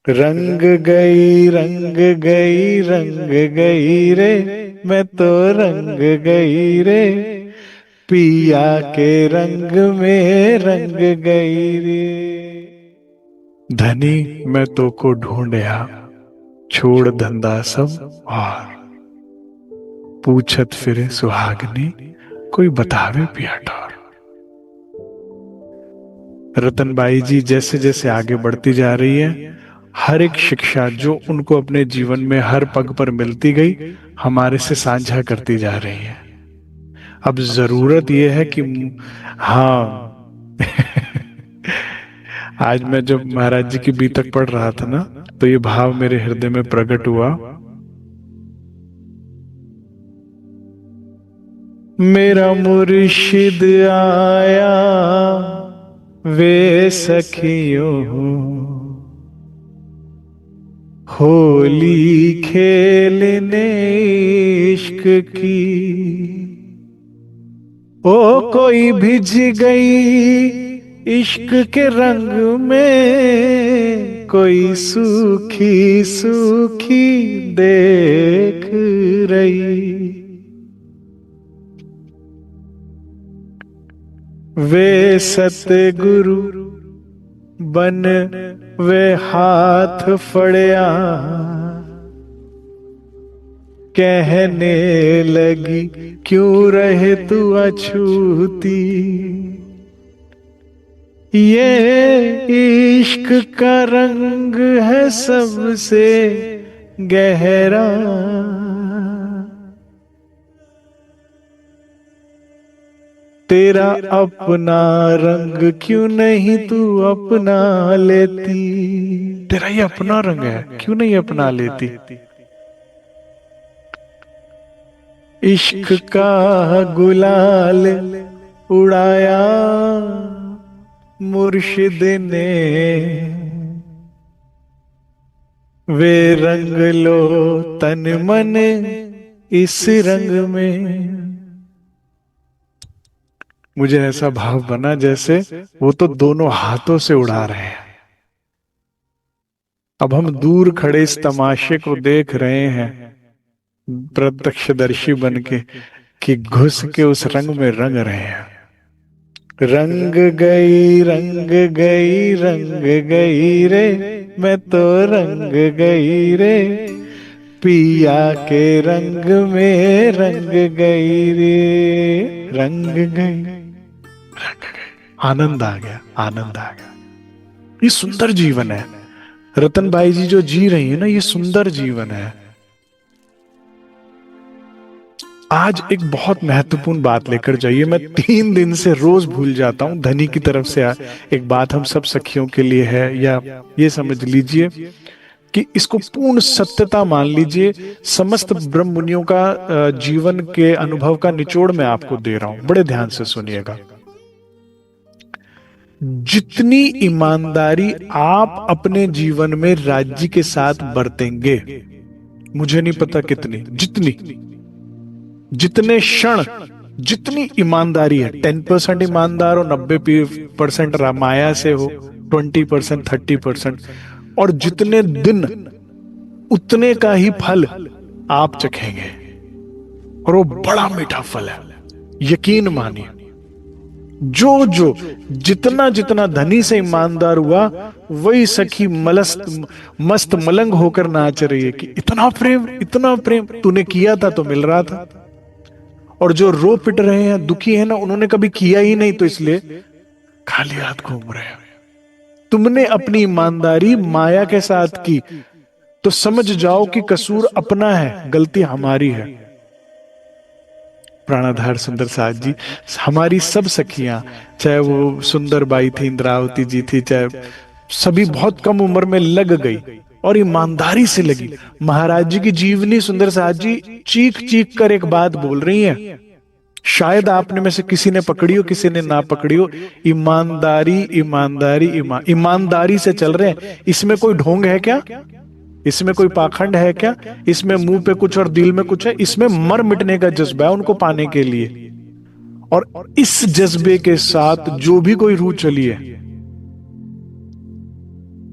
रंग गई रंग गई रे, मैं तो रंग गई रे, पिया के रंग में रंग गई रे। धनी मैं तो को ढूंढया, छोड़ धंधा सब और पूछत फिरे सुहागनी, कोई बतावे पिया ठौर। रतनबाई जी जैसे जैसे आगे बढ़ती जा रही है, हर एक शिक्षा जो उनको अपने जीवन में हर पग पर मिलती गई, हमारे से साझा करती जा रही है। अब जरूरत यह है कि हाँ आज मैं जब महाराज जी की बीतक पढ़ रहा था ना, तो ये भाव मेरे हृदय में प्रकट हुआ। मेरा मुर्शिद आया वे सखियों, होली खेलने इश्क की। ओ कोई भिज गई इश्क के रंग में, कोई सूखी सूखी देख रही। वे सतगुरु बन वे हाथ फड़या, कहने लगी क्यों रहे तू अछूती। ये इश्क का रंग है सबसे गहरा, तेरा अपना रंग क्यों नहीं तू अपना लेती। तेरा ये अपना रंग है, क्यों नहीं अपना लेती। इश्क का गुलाल उड़ाया मुर्शिद ने, वे रंग लो तन मन इस रंग में। मुझे ऐसा भाव बना जैसे वो तो दोनों हाथों से उड़ा रहे हैं, अब हम दूर खड़े इस तमाशे को देख रहे हैं प्रत्यक्षदर्शी बन के, कि घुस के उस रंग में रंग रहे हैं। रंग गई रंग गई रंग गई रे, मैं तो रंग गई रे, पिया के रंग में रंग गई रे। रंग गई, आनंद आ गया, आनंद आ गया। ये सुंदर जीवन है, रतनबाई जी जो जी रही है ना, ये सुंदर जीवन है। आज एक बहुत महत्वपूर्ण बात लेकर जाइए, मैं 3 दिन से रोज भूल जाता हूं। धनी की तरफ से एक बात हम सब सखियों के लिए है, या ये समझ लीजिए कि इसको पूर्ण सत्यता मान लीजिए। समस्त ब्रह्म मुनियों का जीवन के अनुभव का निचोड़ मैं आपको दे रहा हूं, बड़े ध्यान से सुनिएगा। जितनी ईमानदारी आप अपने जीवन में राज्य के साथ बरतेंगे, मुझे नहीं पता कितनी, जितने क्षण जितनी ईमानदारी है, 10% ईमानदार हो, 90% माया से हो, 20% 30%, और जितने दिन उतने का ही फल आप चखेंगे, और वो बड़ा मीठा फल है, यकीन मानिए। जो जितना जितना धनी से ईमानदार हुआ, वही सखी मस्त मलंग होकर नाच रही है कि इतना प्रेम तूने किया था तो मिल रहा था। और जो रो पिट रहे हैं, दुखी है ना, उन्होंने कभी किया ही नहीं, तो इसलिए खाली हाथ घूम रहे हैं। तुमने अपनी ईमानदारी माया के साथ की, तो समझ जाओ कि कसूर अपना है, गलती हमारी है। प्राणाधार सुंदर साथ जी, हमारी सब सखियां, चाहे वो सुंदर बाई थी, इंद्रावती जी थी, चाहे सभी बहुत कम उम्र में लग गई और ईमानदारी से लगी। महाराज जी की जीवनी सुंदर साथ जी चीख चीख कर एक बात बोल रही हैं, शायद आपने में से किसी ने पकड़ी हो, किसी ने ना पकड़ी हो। ईमानदारी ईमानदारी ईमानदारी से चल रहे हैं। इसमें कोई ढोंग है क्या? इसमें कोई पाखंड है क्या? इसमें मुंह पे कुछ और दिल में कुछ है? इसमें मर मिटने का जज्बा है उनको पाने के लिए, और इस जज्बे के साथ जो भी कोई रूह चली है,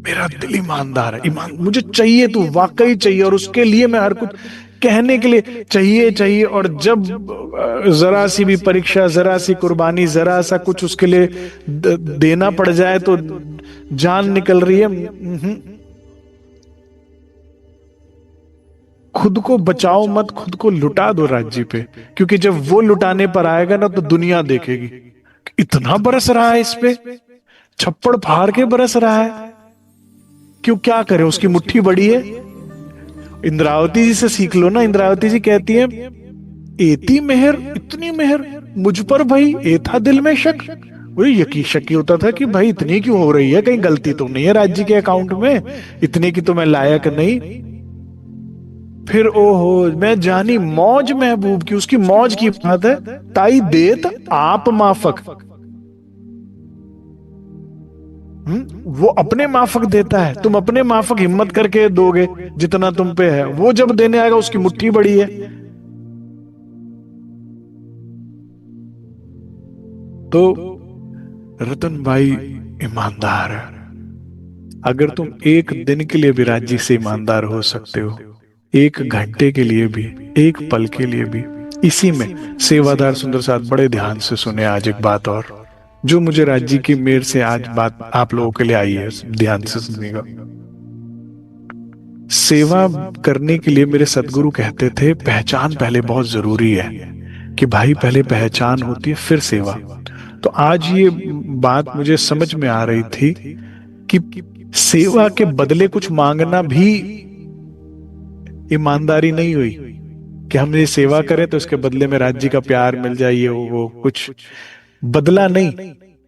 मेरा दिल ईमानदार है, ईमान मुझे चाहिए, तू वाकई चाहिए, और उसके लिए मैं हर कुछ कहने के लिए चाहिए चाहिए। और जब जरा सी भी परीक्षा, जरा सी कुर्बानी, जरा सा कुछ उसके लिए देना पड़ जाए तो जान निकल रही है। खुद को बचाओ मत, खुद को लुटा दो राज्य पे, क्योंकि जब वो लुटाने पर आएगा ना तो दुनिया देखेगी इतना बरस रहा है इस पे, छप्पड़ फाड़ के बरस रहा है, क्यों, क्या करे, उसकी मुट्ठी बड़ी है। इंद्रावती जी से सीख लो ना, इंद्रावती जी कहती है, एती मेहर, इतनी मेहर मुझ पर भाई, ए था दिल में शक। वही यकीन शक होता था कि भाई इतनी क्यों हो रही है, कहीं गलती तो नहीं है राज्य के अकाउंट में, इतने की तो मैं लायक नहीं। फिर ओहो, मैं जानी मौज महबूब की, उसकी मौज की बात है, ताई देत आप माफक। वो अपने माफक देता है, तुम अपने माफक हिम्मत करके दोगे जितना तुम पे है, वो जब देने आएगा उसकी मुट्ठी बड़ी है। तो रतन भाई ईमानदार है। अगर तुम एक दिन के लिए भी राज्य से ईमानदार हो सकते हो, एक घंटे के लिए भी, एक पल के लिए भी, इसी में सेवादार सुंदर साथ बड़े ध्यान से सुने आज एक बात और, जो मुझे राज्य की मेर से आज बात आप लोगों के लिए आई है, ध्यान से सुनिएगा। सेवा करने के लिए मेरे सदगुरु कहते थे पहचान पहले बहुत जरूरी है, कि भाई पहले पहचान होती है फिर सेवा। तो आज ये बात मुझे समझ में आ रही थी कि सेवा के बदले कुछ मांगना भी ईमानदारी नहीं हुई, कि हम ये सेवा करें तो इसके बदले में राज्य का प्यार मिल जाए, वो कुछ बदला नहीं,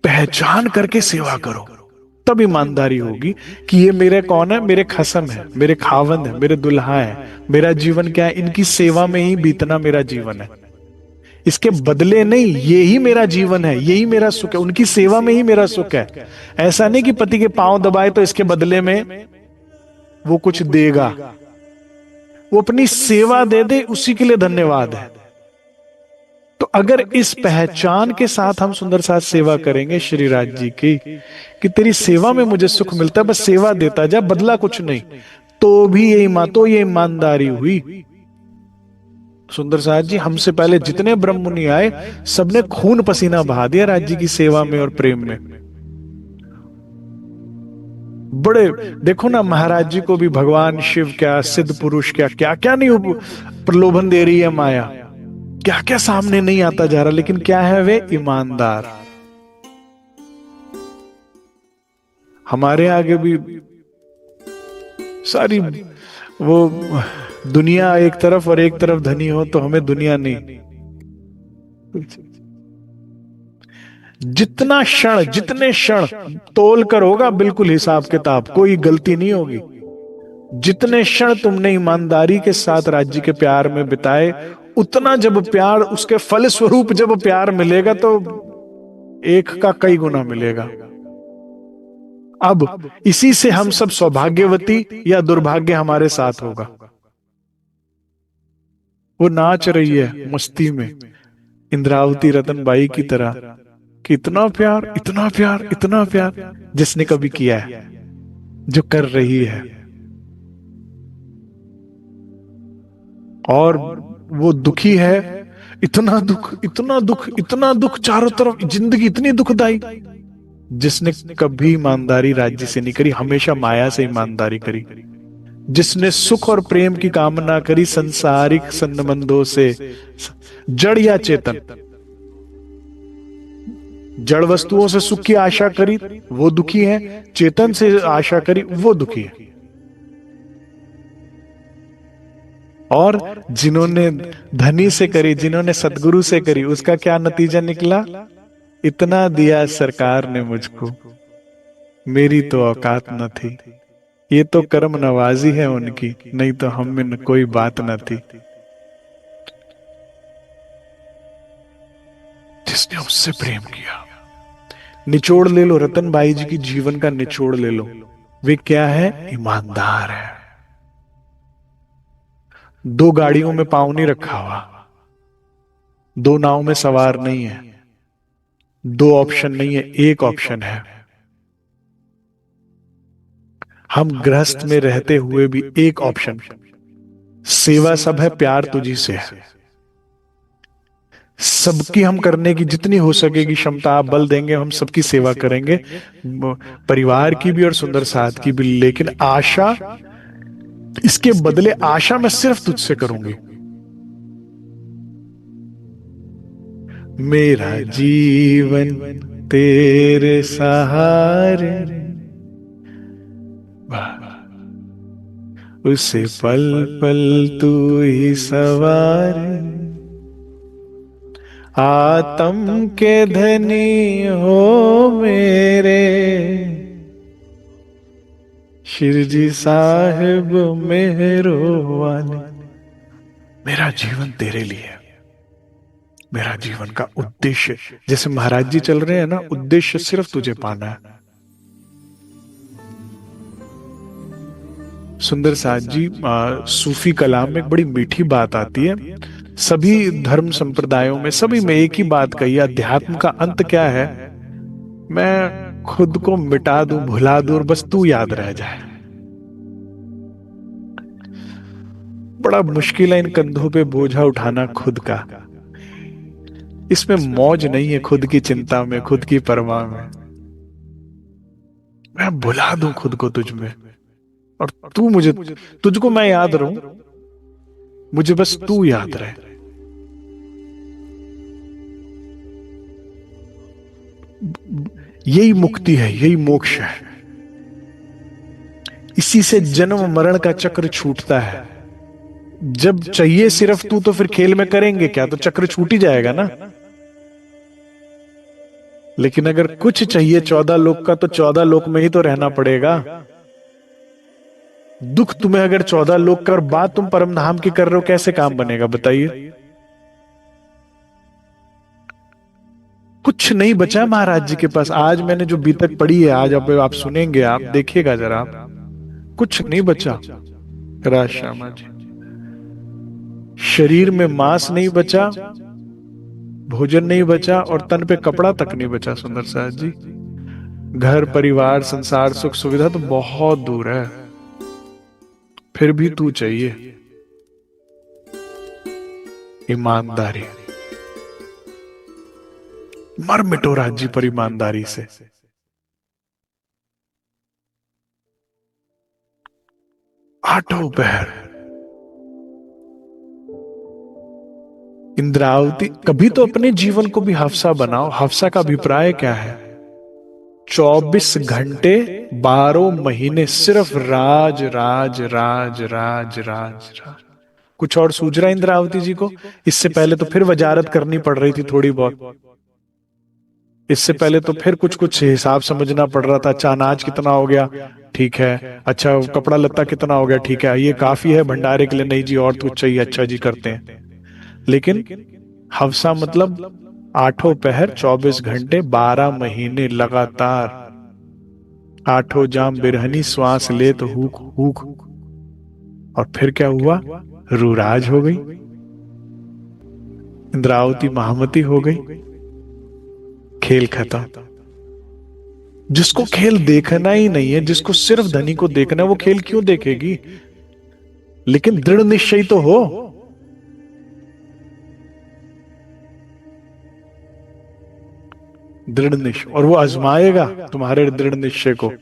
पहचान करके सेवा करो, तब ईमानदारी होगी कि ये मेरे कौन है, मेरे खसम है, मेरे खावंद है, मेरे दुल्हा है, मेरा जीवन क्या है, इनकी सेवा में ही बीतना मेरा जीवन है, इसके बदले नहीं, ये ही मेरा जीवन है, यही मेरा सुख है, उनकी सेवा में ही मेरा सुख है। ऐसा नहीं कि पति के पांव दबाए तो इसके बदले में वो कुछ देगा, वो अपनी सेवा दे दे उसी के लिए धन्यवाद है। तो अगर इस पहचान के साथ हम सुंदर साथ सेवा करेंगे श्री राज जी की, कि तेरी सेवा में मुझे सुख मिलता है, बस सेवा देता जा, बदला कुछ नहीं, तो भी ये ईमानदारी हुई। सुंदर साथ जी हमसे पहले जितने ब्रह्म मुनि आए, सबने खून पसीना बहा दिया राज्य की सेवा में और प्रेम में। बड़े देखो ना, महाराज जी को भी भगवान शिव क्या, सिद्ध पुरुष क्या, क्या क्या नहीं प्रलोभन दे रही है माया, क्या क्या सामने नहीं आता जा रहा, लेकिन क्या है, वे ईमानदार। हमारे आगे भी सारी वो दुनिया एक तरफ और एक तरफ धनी हो, तो हमें दुनिया नहीं। जितना क्षण, जितने क्षण तोल कर होगा बिल्कुल हिसाब किताब, कोई गलती नहीं होगी। जितने क्षण तुमने ईमानदारी के साथ राज्य के प्यार में बिताए, उतना जब प्यार, उसके फल स्वरूप जब प्यार मिलेगा तो एक का कई गुना मिलेगा। अब इसी से हम सब सौभाग्यवती या दुर्भाग्य हमारे साथ होगा। वो नाच रही है मस्ती में इंद्रावती रतनबाई की तरह, कि इतना प्यार, इतना प्यार, इतना प्यार जिसने कभी किया है, जो कर रही है। और वो दुखी है, इतना दुख, इतना दुख, इतना दुख चारों तरफ, जिंदगी इतनी दुखदाई, जिसने कभी ईमानदारी राज्य से नहीं करी, हमेशा माया से ईमानदारी करी, जिसने सुख और प्रेम की कामना करी संसारिक संबंधों से, जड़ या चेतन, जड़ वस्तुओं से सुख की आशा करी वो दुखी है, चेतन से आशा करी वो दुखी है। और जिन्होंने धनी से करी, जिन्होंने सदगुरु से करी, उसका क्या नतीजा निकला, इतना दिया सरकार ने मुझको, मेरी तो औकात न थी, ये तो कर्म नवाजी है उनकी, नहीं तो हम में कोई बात न थी। जिसने उससे प्रेम किया, निचोड़ ले लो, रतनबाई जी की जीवन का निचोड़ ले लो, वे क्या है, ईमानदार है। दो गाड़ियों में पांव नहीं रखा हुआ, दो नाव में सवार नहीं है, दो ऑप्शन नहीं है, एक ऑप्शन है। हम गृहस्थ में रहते हुए भी एक ऑप्शन, सेवा सब है, प्यार तुझी से है। सबकी हम करने की जितनी हो सकेगी क्षमता, आप बल देंगे, हम सबकी सेवा करेंगे, परिवार की भी और सुंदर साथ की भी। लेकिन आशा, इसके बदले आशा मैं सिर्फ तुझसे करूंगी। मेरा जीवन तेरे सहारे, उसे पल पल तू ही सवार, आत्म के धनी हो मेरे, शिरजी साहिब मेरो वाले। मेरा जीवन तेरे लिए है, मेरा जीवन का उद्देश्य, जैसे महाराज जी चल रहे हैं ना, उद्देश्य सिर्फ तुझे पाना है। सुंदर साथ जी सूफी कलाम में एक बड़ी मीठी बात आती है, सभी धर्म संप्रदायों में, सभी में एक ही बात कही, अध्यात्म का अंत क्या है? मैं खुद को मिटा दूं, भुला दूं और बस तू याद रह जाए। बड़ा मुश्किल है इन कंधों पे बोझा उठाना खुद का। इसमें मौज नहीं है खुद की चिंता में, खुद की परवाह में। मैं भुला दूं खुद को तुझ में, और तू मुझे, तुझको मैं याद रहूं, मुझे बस तू याद रहे। यही मुक्ति है, यही मोक्ष है। इसी से जन्म मरण का चक्र छूटता है। जब चाहिए सिर्फ तू, तो फिर खेल में करेंगे क्या? तो चक्र छूट ही जाएगा ना। लेकिन अगर कुछ चाहिए 14 लोक का, तो 14 लोक में ही तो रहना पड़ेगा। दुख तुम्हें अगर 14 लोक का और बात तुम परम धाम की कर रहे हो, कैसे काम बनेगा बताइए? कुछ नहीं बचा महाराज जी के पास। आज मैंने जो बीतक पढ़ी है, आज आप सुनेंगे, आप देखिएगा जरा, कुछ नहीं बचा। राश्यामा जी, शरीर में मांस नहीं बचा, भोजन नहीं बचा, और तन पे कपड़ा तक नहीं बचा। सुंदर साथ जी, घर परिवार संसार सुख सुविधा तो बहुत दूर है, फिर भी तू चाहिए। ईमानदारी, मर मिटो राज जी पर ईमानदारी से। आठों पहर इंद्रावती, कभी तो अपने जीवन को भी हफ्सा बनाओ। हफ्सा का अभिप्राय क्या है? 24 घंटे 12 महीने सिर्फ राज राज राज राज राज राज। कुछ और सूझ रहा है इंद्रावती जी को? इससे पहले तो फिर वजारत करनी पड़ रही थी थोड़ी बहुत, इससे पहले तो फिर कुछ कुछ हिसाब समझना पड़ रहा था। अच्छा अनाज कितना हो गया, ठीक है। अच्छा कपड़ा लत्ता कितना हो गया, ठीक है। ये काफी है भंडारे के लिए, नहीं जी और कुछ चाहिए, अच्छा जी करते हैं। लेकिन हफ्सा मतलब आठों पहर 24 घंटे 12 महीने लगातार, आठों जाम बिरहनी श्वास ले तो हुक हुक। और फिर क्या हुआ? रूराज हो गई, इंद्रावती महामती हो गई, खेल खत्म। जिसको खेल देखना ही नहीं है, जिसको सिर्फ धनी को देखना है, वो खेल क्यों देखेगी? लेकिन दृढ़ निश्चय तो हो। दृढ़ निश्चय, और वो आजमाएगा तुम्हारे दृढ़ निश्चय को।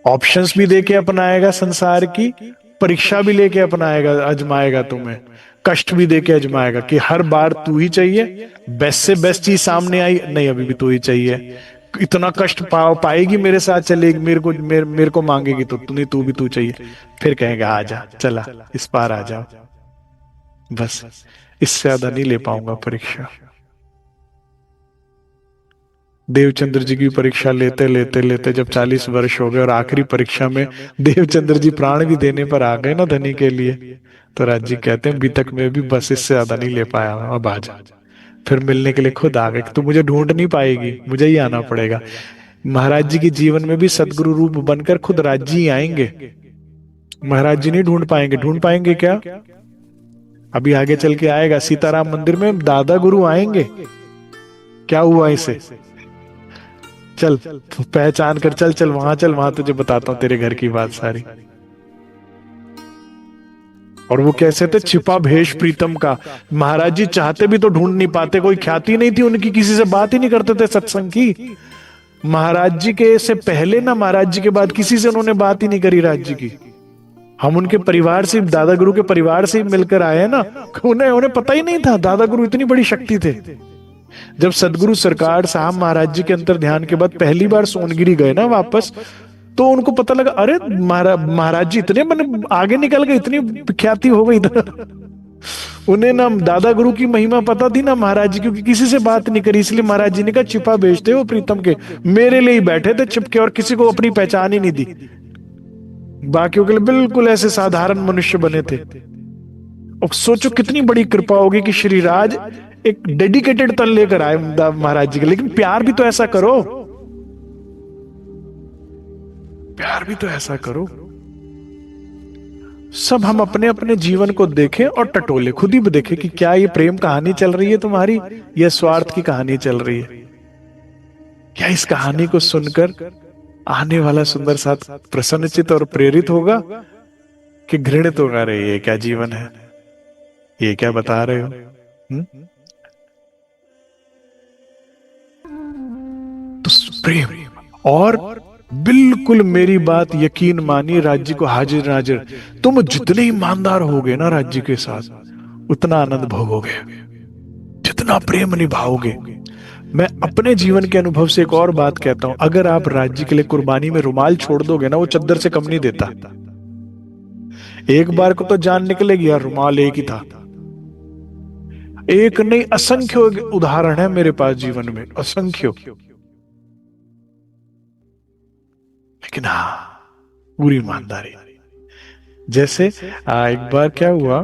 ऑप्शंस भी देके अपनाएगा, संसार की परीक्षा भी लेके अपनाएगा, आजमाएगा तुम्हें, कष्ट भी देके आजमाएगा कि हर बार तू ही चाहिए। बेस्ट से बेस्ट चीज सामने आई, नहीं अभी भी तू ही चाहिए। इतना कष्ट पाएगी मेरे साथ चलेगी, मेरे को मांगेगी तो तू भी तू चाहिए। फिर कहेगा आजा, चला इस पार आ जाओ, बस इससे ज्यादा नहीं ले पाऊंगा परीक्षा। देवचंद्र जी की परीक्षा लेते लेते लेते जब 40 वर्ष हो गए और आखिरी परीक्षा में देवचंद्र जी प्राण भी देने पर आ गए ना धनी के लिए, तो राज जी कहते हैं बीतक में भी बस इससे ज्यादा नहीं ले पाया, अब आ जा। फिर मिलने के लिए खुद आ गए। तू मुझे ढूंढ नहीं पाएगी, मुझे ही आना पड़ेगा। महाराज जी के जीवन में भी सदगुरु रूप बनकर खुद राज जी आएंगे। महाराज जी नहीं ढूंढ पाएंगे। ढूंढ पाएंगे क्या? अभी आगे चल के आएगा, सीताराम मंदिर में दादा गुरु आएंगे। क्या हुआ इसे? चल पहचान कर, चल चल वहां चल, वहां तुझे बताता हूं तेरे घर की बात सारी। और वो कैसे थे, छिपा भेष प्रीतम का। महाराज जी चाहते भी तो ढूंढ नहीं पाते, कोई ख्याति नहीं थी उनकी, किसी से बात ही नहीं करते थे सत्संग की। महाराज जी के से पहले ना महाराज जी के बाद किसी से उन्होंने बात ही नहीं करी राज जी की। हम उनके परिवार से, दादा गुरु के परिवार से ही मिलकर आए ना, उन्हें उन्हें पता ही नहीं था दादा गुरु इतनी बड़ी शक्ति थे। जब सदगुरु सरकार साहब महाराज जी के अंतर ध्यान के बाद पहली बार सोनगिरी गए ना वापस, तो उनको पता लगा, अरे महाराज जी इतने मैंने आगे निकल गए, इतनी ख्याति हो गई इधर। उन्हें ना दादा गुरु की महिमा पता थी ना महाराज जी, क्योंकि किसी से बात नहीं करी, इसलिए महाराज जी ने कहा छिपा बेचते हो प्रीतम के, मेरे लिए ही बैठे थे छिपके और किसी को अपनी पहचान ही नहीं दी, बाकियों के लिए बिल्कुल ऐसे साधारण मनुष्य बने थे। अब सोचो कितनी बड़ी कृपा होगी कि श्रीराज एक डेडिकेटेड तन लेकर आए महाराज जी के। लेकिन प्यार भी तो ऐसा करो, प्यार भी तो ऐसा करो। सब हम अपने अपने जीवन को देखें और टटोले, खुद ही देखें कि क्या ये प्रेम कहानी चल रही है तुम्हारी, या स्वार्थ की कहानी चल रही है। क्या इस कहानी को सुनकर आने वाला सुंदर साथ प्रसन्नचित और प्रेरित होगा, कि घृणित होगा, रहे ये क्या जीवन है, ये क्या बता रहे हो। तो प्रेम, और बिल्कुल मेरी बात यकीन मानिए, राज्य को हाजिर नाजिर, तुम जितने ईमानदार होगे ना राज्य के साथ, उतना आनंद भोगोगे, जितना प्रेम निभाओगे। मैं अपने जीवन के अनुभव से एक और बात कहता हूं, अगर आप राज्य के लिए कुर्बानी में रुमाल छोड़ दोगे ना, वो चद्दर से कम नहीं देता। एक बार को तो जान निकलेगी यार, रुमाल एक ही था। एक नहीं, असंख्य उदाहरण है मेरे पास जीवन में, असंख्य। लेकिन हाँ, पूरी ईमानदारी। जैसे एक बार क्या हुआ,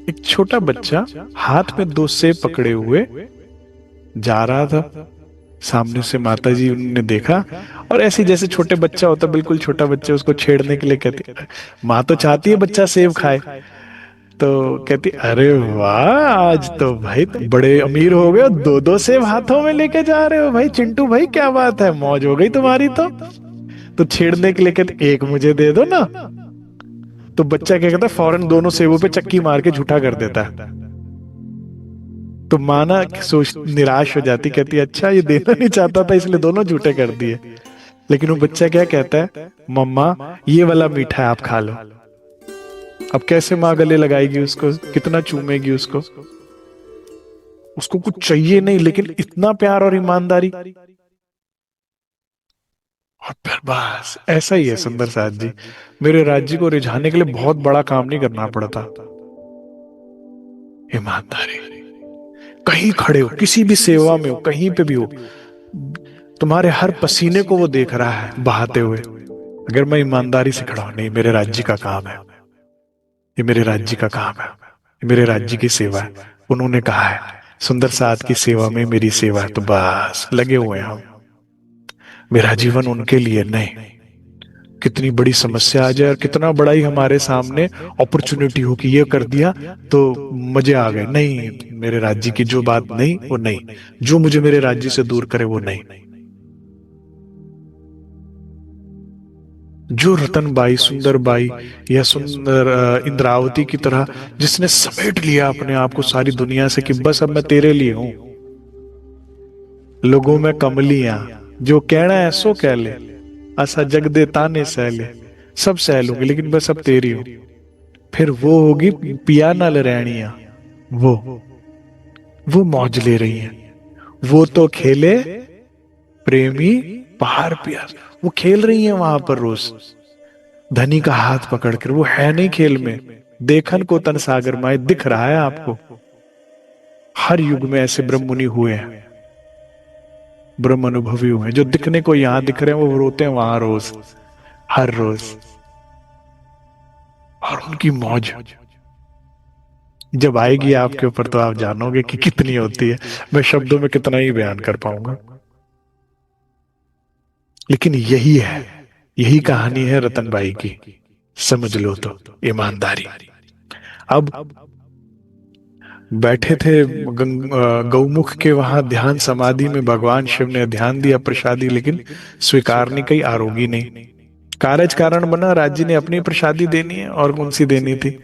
एक छोटा बच्चा हाथ में 2 सेब पकड़े हुए जा रहा था, सामने से माता जी ने देखा, और ऐसे जैसे छोटे बच्चा होता, बिल्कुल छोटा बच्चा, उसको छेड़ने के लिए कहती, माँ तो चाहती है बच्चा सेब खाए, तो कहती अरे वाह, आज तो भाई बड़े अमीर हो गए, 2-2 सेब हाथों में लेके जा रहे हो भाई चिंटू भाई, क्या बात है, मौज हो गई तुम्हारी। तो छेड़ने के लिए कहते एक मुझे दे दो ना। तो बच्चा क्या कहता है, फौरन दोनों सेबों पे चक्की मार के झूठा कर देता है। तो माना सोच निराश हो जाती, कहती अच्छा ये देना नहीं चाहता था इसलिए दोनों झूठे कर दिए। लेकिन वो बच्चा क्या कहता है, मम्मा ये वाला मीठा आप खा लो। अब कैसे माँ गले लगाएगी उसको, कितना चूमेगी उसको, उसको कुछ चाहिए नहीं, लेकिन इतना प्यार और ईमानदारी। और फिर बस ऐसा ही है सुंदर साथ जी, मेरे राज्य को रिझाने के लिए बहुत बड़ा काम नहीं करना पड़ता, ईमानदारी। कहीं खड़े हो, किसी भी सेवा में हो, कहीं पे भी हो, तुम्हारे हर पसीने को वो देख रहा है बहाते हुए। अगर मैं ईमानदारी से खड़ा हूं, नहीं मेरे राज्य का काम है, ये मेरे राज्य का काम है, ये मेरे राज्य की सेवा है। उन्होंने कहा है सुंदर साथ की सेवा में मेरी सेवा है, तो बस लगे हुए हैं हम। मेरा जीवन उनके लिए नहीं। कितनी बड़ी समस्या आ जाए और कितना बड़ा ही हमारे सामने अपॉर्चुनिटी हो कि ये कर दिया तो मजे आ गए, नहीं, मेरे राज्य की जो बात नहीं वो नहीं, जो मुझे मेरे राज्य से दूर करे वो नहीं। जो रतनबाई, सुंदरबाई या सुंदर इंद्रावती की तरह जिसने समेट लिया अपने आप को सारी दुनिया से कि बस अब मैं तेरे लिए हूं। लोगों में कमलियां, जो कहना है सो कह ले, ऐसा जग दे ताने सह ले, सब सह लूंगी लेकिन बस अब तेरी हूं। फिर वो होगी पिया नाल रैणिया, वो मौज ले रही है, वो तो खेले प्रेमी पहाड़ प्यास, वो खेल रही है वहां पर रोज धनी का हाथ पकड़कर। वो है नहीं खेल में, देखन को तन सागर माए, दिख रहा है आपको। हर युग में ऐसे ब्रह्म मुनि हुए हैं, ब्रह्म अनुभवी हुए हैं, जो दिखने को यहां दिख रहे हैं वो रोते हैं वहां रोज, हर रोज। और उनकी मौज जब आएगी आपके ऊपर तो आप जानोगे कि कितनी होती है। मैं शब्दों में कितना ही बयान कर पाऊंगा, लेकिन यही है, यही कहानी है रतनबाई की, समझ लो तो ईमानदारी। अब बैठे थे गौमुख के वहां ध्यान समाधि में, भगवान शिव ने ध्यान दिया प्रसादी, लेकिन स्वीकार नहीं कही, आरोगी नहीं। कारज कारण बना, राज्य ने अपनी प्रसादी देनी है और कौन सी देनी थी।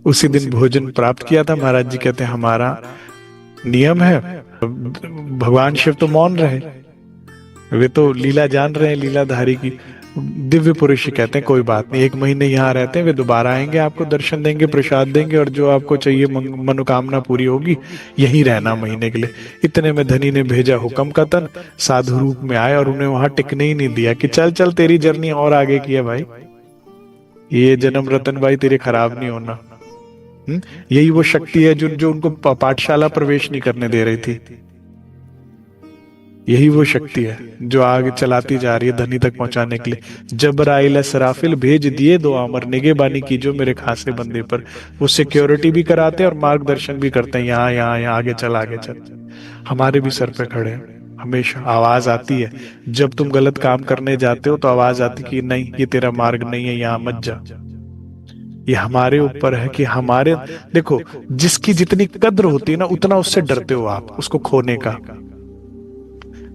उसी दिन भोजन प्राप्त किया था। महाराज जी कहते हैं हमारा नियम है, भगवान शिव तो मौन रहे, वे तो लीला जान रहे हैं लीलाधारी की। दिव्य पुरुष कहते हैं कोई बात नहीं, 1 महीने यहाँ रहते हैं, वे दोबारा आएंगे, आपको दर्शन देंगे, प्रसाद देंगे, और जो आपको चाहिए मनोकामना पूरी होगी, यहीं रहना महीने के लिए। इतने में धनी ने भेजा हुक्म का तन, साधु रूप में आए और उन्हें वहां टिकने ही नहीं दिया कि चल चल तेरी जर्नी और आगे की है भाई, ये जन्म रतन भाई तेरे खराब नहीं होना। यही वो शक्ति है जो जो उनको पाठशाला प्रवेश नहीं करने दे रही थी। यही वो शक्ति है जो आगे चलाती जा रही है धनी तक पहुंचाने के लिए। जबराइल सराफिल भेज दिए 2 अमर, निगहबानी की जो मेरे खासे बंदे पर। वो सिक्योरिटी भी कराते हैं और मार्गदर्शन भी करते हैं, यहाँ यहाँ यहाँ आगे चल आगे चल। हमारे भी सर पे खड़े हैं। हमेशा आवाज आती है जब तुम गलत काम करने जाते हो, तो आवाज आती कि नहीं ये तेरा मार्ग नहीं है, यहाँ मत जा। ये हमारे ऊपर है कि हमारे, देखो जिसकी जितनी कद्र होती है ना, उतना उससे डरते हो आप, उसको खोने का।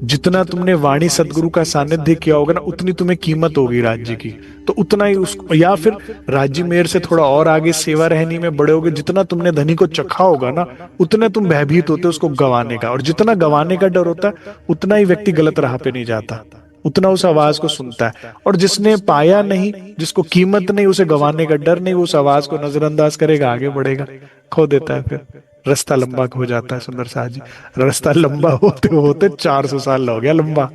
जितना तुमने वाणी सदगुरु का सानिध्य किया होगा ना, उतनी तुम्हें कीमत होगी राज्य की, तो उतना ही उसको, या फिर राज्य मेयर से थोड़ा और आगे सेवा रहनी में बड़े होगे, जितना तुमने धनी को चखा होगा ना, उतने तुम भयभीत होते हो उसको गंवाने का। और जितना गंवाने का डर होता है, उतना ही व्यक्ति गलत राह पे नहीं जाता, उतना उस आवाज को सुनता है। और जिसने पाया नहीं, जिसको कीमत नहीं, उसे गंवाने का डर नहीं, उस आवाज को नजरअंदाज करेगा, आगे बढ़ेगा, खो देता है, फिर रास्ता लंबा हो जाता है। सुंदर साहब जी, रास्ता लंबा होते होते 400 साल हो गया लंबा।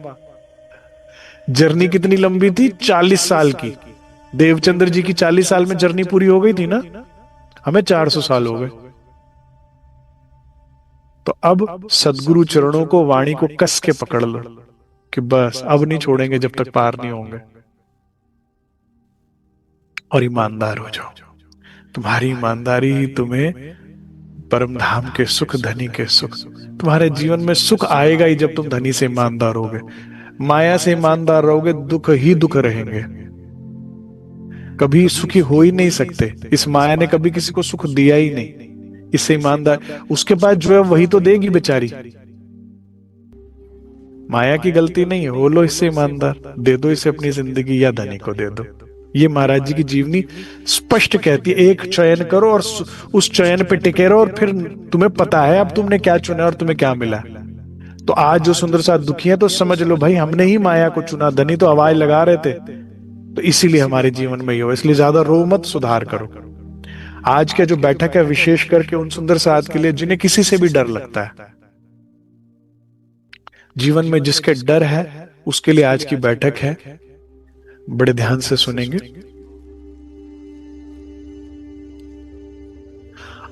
जर्नी कितनी लंबी थी? 40 साल की। देवचंद्र जी की 40 साल में जर्नी पूरी हो गई थी ना, हमें 400 साल हो गए। तो अब सदगुरु चरणों को, वाणी को कस के पकड़ लो कि बस अब नहीं छोड़ेंगे जब तक पार नहीं होंगे। और ईमानदार हो जाओ, तुम्हारी ईमानदारी ही तुम्हें परम धाम के सुख, धनी के सुख, तुम्हारे जीवन में सुख आएगा ही जब तुम धनी से ईमानदार होगे। माया से ईमानदार रहोगे, दुख ही दुख रहेंगे, कभी सुखी हो ही नहीं सकते। इस माया ने कभी किसी को सुख दिया ही नहीं। इससे ईमानदार, उसके पास जो है वही तो देगी बेचारी, माया की गलती नहीं है। हो लो इससे ईमानदार, दे दो इसे अपनी जिंदगी, या धनी को दे दो। ये महाराज जी की जीवनी स्पष्ट कहती है, एक चयन करो और उस चयन पे टिके रहो, और फिर तुम्हें पता है अब तुमने क्या चुना और तुम्हें क्या मिला। तो आज जो सुंदर साथ दुखी है, तो समझ लो भाई हमने ही माया को चुना, धनी तो आवाज लगा रहे थे, तो इसीलिए हमारे जीवन में ही हो। इसलिए ज्यादा रो मत, सुधार करो। आज का जो बैठक है विशेष करके उन सुंदर साथ के लिए जिन्हें किसी से भी डर लगता है, जीवन में जिसके डर है, उसके लिए आज की बैठक है। बड़े ध्यान से सुनेंगे।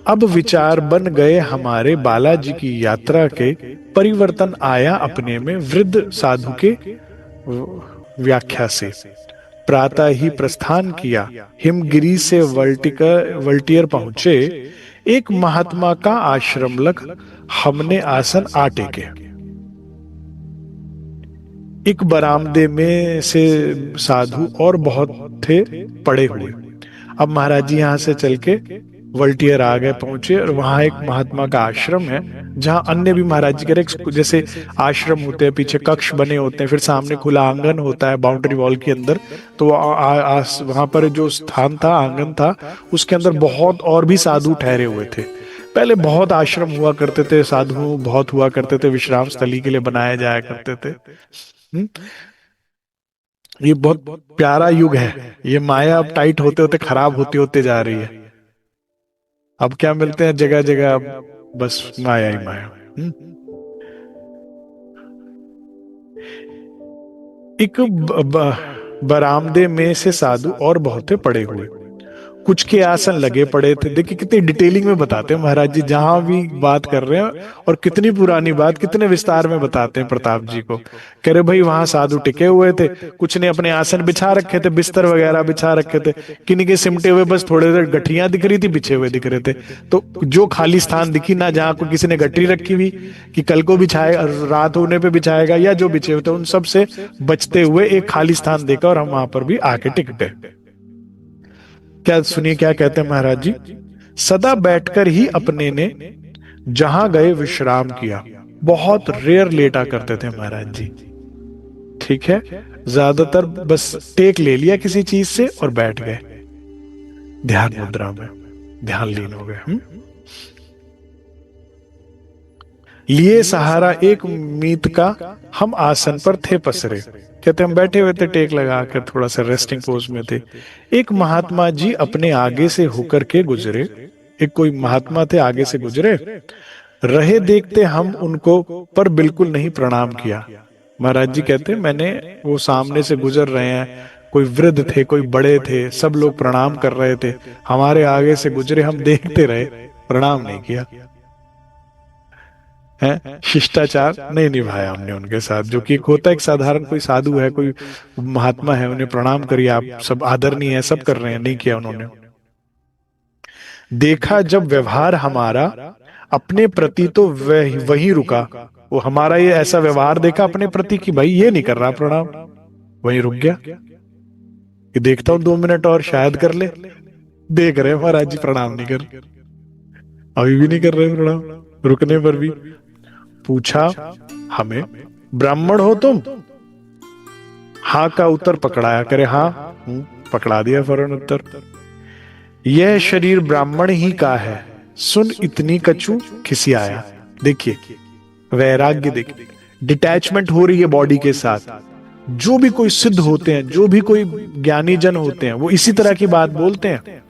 अब विचार बन गए हमारे बालाजी की यात्रा के, परिवर्तन आया अपने में वृद्ध साधु के व्याख्या से। प्रातः ही प्रस्थान किया, हिमगिरी से वल्टियर पहुंचे, एक महात्मा का आश्रम लग हमने आसन आ टेके। एक बरामदे में से साधु और बहुत थे पड़े हुए। अब महाराज जी यहां से चल के वल्टियर आ गए, पहुंचे, और वहां एक महात्मा का आश्रम है, जहां अन्य भी महाराज जी के जैसे आश्रम होते हैं, पीछे कक्ष बने होते हैं, फिर सामने खुला आंगन होता है बाउंड्री वॉल के अंदर। तो वहां पर जो स्थान था, आंगन था, उसके अंदर बहुत और भी साधु ठहरे हुए थे। पहले बहुत आश्रम हुआ करते थे, साधु बहुत हुआ करते थे, विश्राम स्थली के लिए बनाए जाया करते थे। ये बहुत प्यारा युग है। ये माया अब टाइट होते होते खराब होते होते जा रही है। अब क्या मिलते हैं जगह जगह, अब बस माया ही माया। एक बरामदे में से साधु और बहुत पड़े हुए, कुछ के आसन लगे पड़े थे। देखिए कितनी डिटेलिंग में बताते हैं महाराज जी, जहां भी बात कर रहे हैं, और कितनी पुरानी बात कितने विस्तार में बताते हैं प्रताप जी को। कह रहे भाई वहां साधु टिके हुए थे, कुछ ने अपने आसन बिछा रखे थे, बिस्तर वगैरह बिछा रखे थे, किन्हीं के सिमटे हुए बस थोड़े देर गठियां दिख रही थी, बिछे हुए दिख रहे थे। तो जो खाली स्थान दिखी ना, जहां को किसी ने गठरी रखी हुई कि कल को बिछाएगा, रात होने पे बिछाएगा, या जो बिछे हुए थे उन सब से बचते हुए एक खाली स्थान देखा, और हम वहां पर भी आके टिक गए। क्या सुनिए क्या कहते हैं महाराज जी। सदा बैठकर ही अपने ने जहां गए विश्राम किया। बहुत रेयर लेटा करते थे महाराज जी, ठीक है, ज्यादातर बस टेक ले लिया किसी चीज से और बैठ गए ध्यान मुद्रा में, ध्यान लीन हो गए। लिए सहारा एक मीत का हम आसन पर थे पसरे, कहते हम बैठे हुए थे टेक लगाकर, थोड़ा सा रेस्टिंग पोज में थे। एक महात्मा जी अपने आगे से होकर के गुजरे, एक कोई महात्मा थे आगे से गुजरे, रहे देखते हम उनको पर बिल्कुल नहीं प्रणाम किया। महाराज जी कहते मैंने, वो सामने से गुजर रहे हैं, कोई वृद्ध थे कोई बड़े थे, सब लोग प्रणाम कर रहे थे, हमारे आगे से गुजरे, हम देखते रहे, प्रणाम नहीं किया है, शिष्टाचार नहीं निभाया हमने उनके साथ, जो कि एक होता है, एक साधारण कोई साधु है कोई महात्मा है, उन्हें प्रणाम करिए आप, सब आदरणीय है, सब कर रहे हैं, नहीं किया उन्होंने। देखा जब व्यवहार हमारा अपने प्रति तो वही रुका, वो हमारा ये ऐसा व्यवहार देखा अपने प्रति कि भाई ये नहीं कर रहा प्रणाम, वही रुक गया कि देखता हूं 2 मिनट और शायद कर ले, देख रहे महाराज जी प्रणाम नहीं कर, अभी भी नहीं कर रहे प्रणाम, रुकने पर भी। पूछा हमें, ब्राह्मण हो तुम? हाँ का उत्तर पकड़ाया, करे हाँ पकड़ा दिया फौरन उत्तर। यह शरीर ब्राह्मण ही का है, सुन इतनी कछु खिसियाया। देखिए वैराग्य, देखिए डिटैचमेंट हो रही है बॉडी के साथ। जो भी कोई सिद्ध होते हैं, जो भी कोई ज्ञानी जन होते हैं, वो इसी तरह की बात बोलते हैं।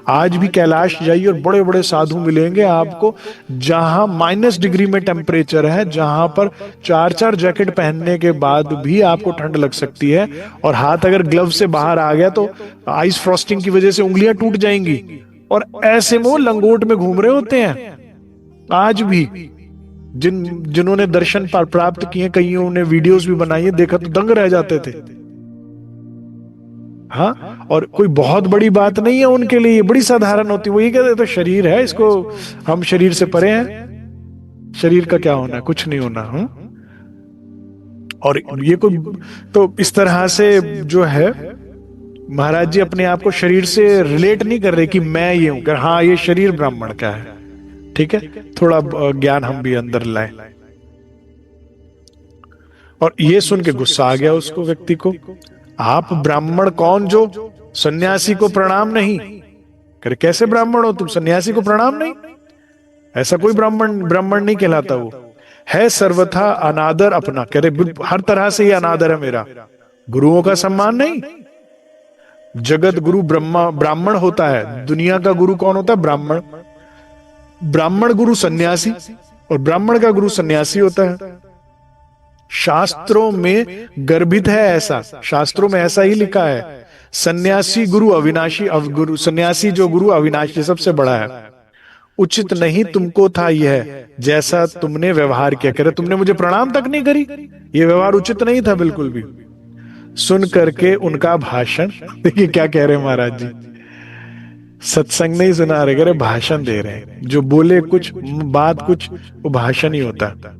आज भी कैलाश जाइए और बड़े बड़े साधु मिलेंगे आपको, जहां -डिग्री में टेम्परेचर है, जहां पर 4-4 जैकेट पहनने के बाद भी आपको ठंड लग सकती है, और हाथ अगर ग्लव से बाहर आ गया तो आइस फ्रॉस्टिंग की वजह से उंगलियां टूट जाएंगी, और ऐसे में वो लंगोट में घूम रहे होते हैं। आज भी जिन्होंने दर्शन प्राप्त किए, कईयों ने वीडियोस भी बनाई है, देखा तो दंग रह जाते थे। हाँ, और कोई बहुत बड़ी बात नहीं है उनके लिए, बड़ी साधारण होती है। वो ये कहते तो शरीर है, इसको हम शरीर से परे हैं, शरीर का क्या होना है, कुछ नहीं होना। और ये कोई तो इस तरह से जो है, महाराज जी अपने आप को शरीर से रिलेट नहीं कर रहे कि मैं ये हूं, कर हाँ ये शरीर ब्राह्मण का है, ठीक है, थोड़ा ज्ञान हम भी अंदर लाए। और ये सुन के गुस्सा आ गया उसको, व्यक्ति को। आप ब्राह्मण कौन जो सन्यासी को प्रणाम नहीं करे? कैसे ब्राह्मण हो तुम, सन्यासी को प्रणाम नहीं? ऐसा कोई ब्राह्मण नहीं कहलाता। वो है सर्वथा अनादर अपना, कह रहे हर तरह से ये अनादर है मेरा, गुरुओं का सम्मान नहीं। जगत गुरु ब्राह्मण होता है, दुनिया का गुरु कौन होता है? ब्राह्मण। ब्राह्मण गुरु सन्यासी, और ब्राह्मण का गुरु सन्यासी होता है। शास्त्रों में गर्भित है ऐसा, शास्त्रों में ऐसा ही लिखा है, सन्यासी गुरु अविनाशी, गुरु सन्यासी जो गुरु अविनाशी सबसे बड़ा है। उचित नहीं तुमको था यह, जैसा तुमने व्यवहार किया। कह रहे तुमने मुझे प्रणाम तक नहीं करी, ये व्यवहार उचित नहीं था बिल्कुल भी। सुन करके उनका भाषण, देखिए क्या कह रहे हैं महाराज जी, सत्संग नहीं सुना रहे, कह रहे भाषण दे रहे हैं। जो बोले कुछ बात कुछ, वो भाषण ही होता है।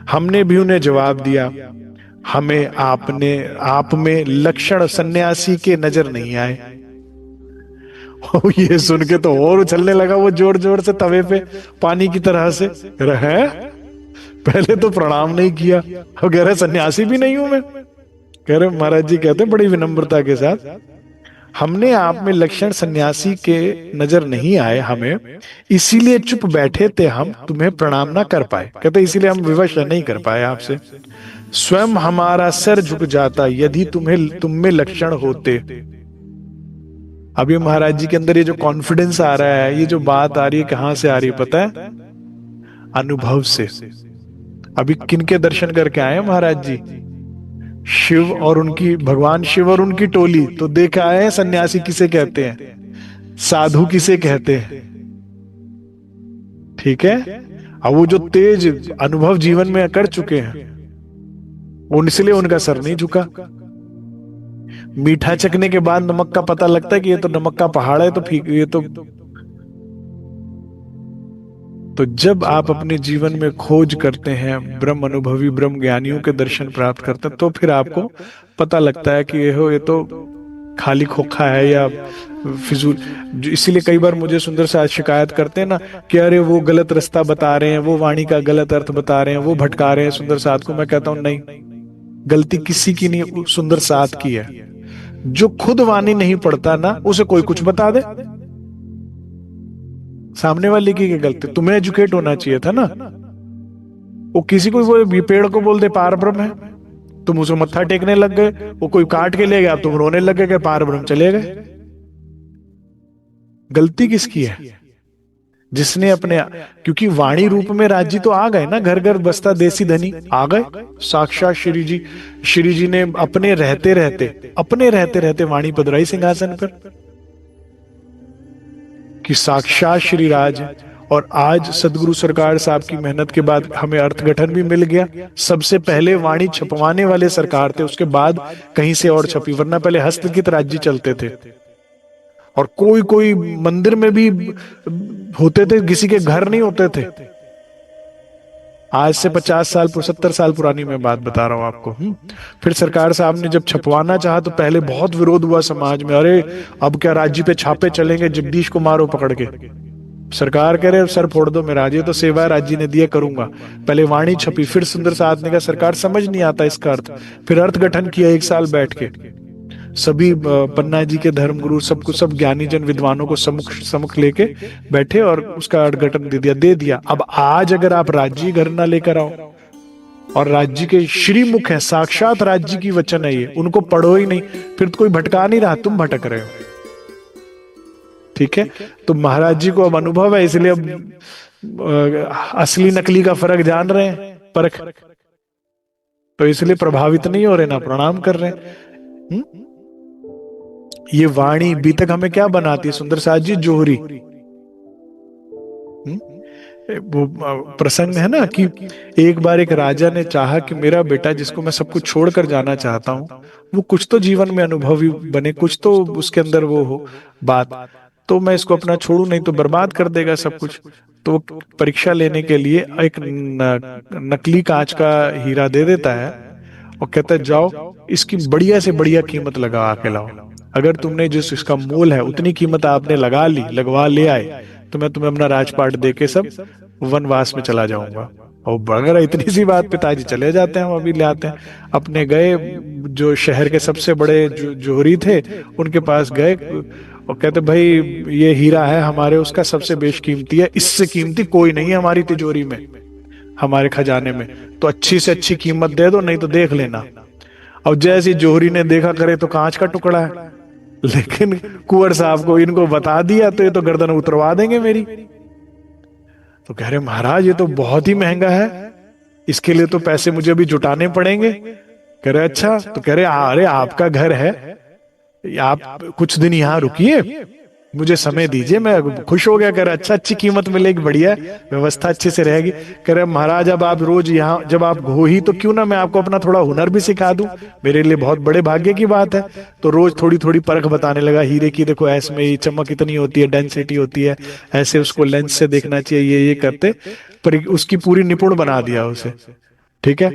हमने भी उन्हें जवाब दिया, हमें आप में लक्षण सन्यासी के नजर नहीं आए। ये सुन के तो और उछलने लगा वो, जोर जोर से तवे पे पानी की तरह से। रहे पहले तो प्रणाम नहीं किया, और कह रहे सन्यासी भी नहीं हूं मैं। कह रहे महाराज जी कहते बड़ी विनम्रता के साथ, हमने आप में लक्षण सन्यासी के नजर नहीं आए हमें, इसीलिए चुप बैठे थे हम, तुम्हें प्रणाम ना कर पाए। कहते इसीलिए हम विवश नहीं कर पाए आपसे। स्वयं हमारा सिर झुक जाता यदि तुम में लक्षण होते। अभी महाराज जी के अंदर ये जो कॉन्फिडेंस आ रहा है, ये जो बात आ रही है, कहां से आ रही है पता है? अनुभव से। अभी किनके दर्शन करके आए महाराज जी? शिव और उनकी, भगवान शिव और उनकी टोली। तो देखा है सन्यासी किसे कहते हैं, साधु किसे कहते हैं, ठीक है। अब वो जो तेज अनुभव जीवन में कर चुके हैं, इसलिए उनका सर नहीं झुका। मीठा चखने के बाद नमक का पता लगता है कि ये तो नमक का पहाड़ है, तो ये तो जब आप अपने जीवन में खोज करते हैं, ब्रह्म अनुभवी ब्रह्म ज्ञानियों के दर्शन प्राप्त करते हैं, तो फिर आपको पता लगता है कि ये तो खाली खोखा है या फिजूल। इसीलिए कई बार मुझे सुंदर साथ शिकायत करते हैं ना कि अरे वो गलत रास्ता बता रहे हैं, वो वाणी का गलत अर्थ बता रहे हैं, वो भटका रहे हैं सुंदर साथ को। मैं कहता हूं नहीं, गलती किसी की नहीं, सुंदर साथ की है। जो खुद वाणी नहीं पढ़ता ना, उसे कोई कुछ बता दे, सामने वाले की क्या गलती? तुम्हें एजुकेट होना चाहिए था ना। वो किसी को बोले, पेड़ को बोल दे पार ब्रह्म है, तुम उसे मत्था टेकने लग गए। वो कोई काट के ले गया, तुम रोने लगे कि पार ब्रह्म चले गए। गलती किसकी है? जिसने अपने, क्योंकि वाणी रूप में राज्य तो आ गए ना, घर घर बसता देसी धनी आ गए साक्षात श्री जी। श्री जी ने अपने रहते रहते वाणी पधराई सिंहासन पर कि साक्षात श्री राज। और आज सदगुरु सरकार साहब की मेहनत के बाद हमें अर्थगठन भी मिल गया। सबसे पहले वाणी छपवाने वाले सरकार थे, उसके बाद कहीं से और छपी, वरना पहले हस्तलिखित राज्य चलते थे। और कोई कोई मंदिर में भी होते थे, किसी के घर नहीं होते थे। आज से 50 साल 70 साल पुरानी मैं बात बता रहा हूं आपको। फिर सरकार साहब ने जब छपवाना चाहा तो पहले बहुत विरोध हुआ समाज में, अरे अब क्या राज्य पे छापे चलेंगे, जगदीश को मारो पकड़ के। सरकार कह रहे सर फोड़ दो मेरा, ये तो सेवा राज्य ने दिया करूंगा। पहले वाणी छपी, फिर सुंदर साथ ने कहा सरकार समझ नहीं आता इसका अर्थ। फिर अर्थ गठन किया 1 साल बैठ के, सभी पन्ना जी के धर्मगुरु सबको, सब ज्ञानी जन विद्वानों को समुख लेके बैठे और उसका अर्थ दे दिया। अब आज अगर आप राज्य घर ना लेकर आओ, और राज्य के श्रीमुख है, साक्षात राज्य की वचन है ये, उनको पढ़ो ही नहीं, फिर तो कोई भटका नहीं रहा, तुम भटक रहे हो। ठीक है, तो महाराज जी को अब अनुभव है, इसलिए अब असली नकली का फर्क जान रहे हैं, परख, तो इसलिए प्रभावित नहीं हो रहे, ना प्रणाम कर रहे हैं। ये वाणी बीतक हमें क्या बनाती है सुंदर साथ जी? जोहरी। वो प्रसंग है ना कि एक बार एक राजा ने चाहा कि मेरा बेटा जिसको मैं सब कुछ छोड़कर जाना चाहता हूं, वो कुछ तो जीवन में अनुभवी बने, कुछ तो उसके अंदर वो हो बात, तो मैं इसको अपना छोड़ू, नहीं तो बर्बाद कर देगा सब कुछ। तो वो परीक्षा लेने के लिए एक नकली कांच का हीरा दे देता है और कहता है जाओ इसकी बढ़िया से बढ़िया कीमत लगा के लाओ। अगर तुमने जिस इसका मोल है उतनी कीमत आपने लगवा ले आए, तो मैं तुम्हें अपना राजपाट देके सब वनवास में चला जाऊंगा। और बगैर इतनी सी बात, पिताजी चले जाते हैं, हम अभी ले आते हैं। अपने गए, जो शहर के सबसे बड़े जोहरी थे उनके पास गए और कहते भाई ये हीरा है हमारे उसका सबसे बेशकीमती है, इससे कीमती कोई नहीं है हमारी तिजोरी में, हमारे खजाने में, तो अच्छी से अच्छी कीमत दे दो, नहीं तो देख लेना। और जैसे जोहरी ने देखा, करे तो कांच का टुकड़ा है, लेकिन कुंवर साहब को इनको बता दिया तो ये तो गर्दन उतरवा देंगे मेरी। तो कह रहे महाराज ये तो बहुत ही महंगा है, इसके लिए तो पैसे मुझे अभी जुटाने पड़ेंगे। कह रहे अच्छा, तो कह रहे अरे आपका घर है, आप कुछ दिन यहाँ रुकिए, मुझे समय दीजिए, मैं खुश हो गया। कह रहा अच्छा, अच्छी कीमत मिलेगी, बढ़िया व्यवस्था अच्छे से रहेगी। कह रहे महाराज अब आप रोज यहाँ जब आप हो ही, तो क्यों ना मैं आपको अपना थोड़ा हुनर भी सिखा दूं, मेरे लिए बहुत बड़े भाग्य की बात है। तो रोज थोड़ी थोड़ी परख बताने लगा हीरे की, देखो ऐसे में चमक इतनी होती है, डेंसिटी होती है, ऐसे उसको लेंस से देखना चाहिए, ये करते पर उसकी पूरी निपुण बना दिया उसे। ठीक है,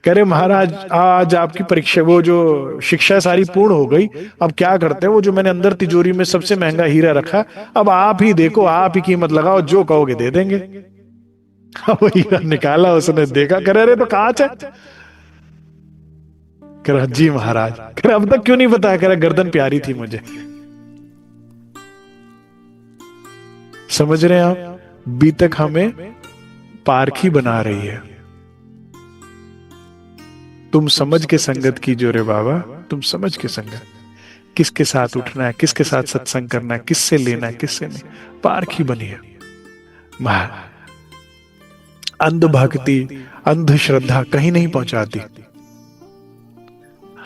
कह रहे महाराज आज आपकी परीक्षा, वो जो शिक्षा सारी पूर्ण हो गई, अब क्या करते हैं, वो जो मैंने अंदर तिजोरी में सबसे महंगा हीरा रखा, अब आप ही देखो, आप ही कीमत लगाओ, जो कहोगे दे देंगे। अब वो हीरा निकाला, उसने देखा, कह रहे तो कांच है। कह रहा जी महाराज। कह रहा अब तक क्यों नहीं बताया? कह रहा गर्दन प्यारी थी मुझे। समझ रहे हैं आप? बीतक हमें पारखी बना रही है। तुम समझ के संगत कीजिए रे बाबा, तुम समझ के संगत, किसके साथ उठना है, किसके साथ सत्संग करना है, किससे लेना है, किससे नहीं, पारखी बनी है। अंध भक्ति, अंध श्रद्धा कहीं नहीं पहुंचाती।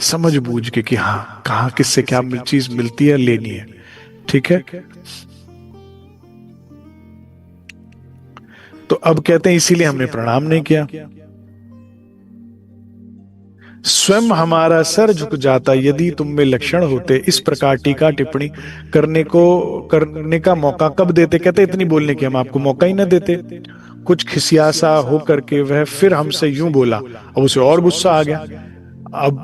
समझ बूझ के कि हाँ कहाँ किससे क्या चीज मिलती है, लेनी है। ठीक है, तो अब कहते हैं इसीलिए हमने प्रणाम नहीं किया। स्वयं हमारा सर झुक जाता यदि तुम में लक्षण होते। इस प्रकार टीका टिप्पणी करने का मौका कब देते? कहते इतनी बोलने की हम आपको मौका ही न देते। कुछ खिसियासा हो करके वह फिर हमसे यूं बोला, अब उसे और गुस्सा आ गया। अब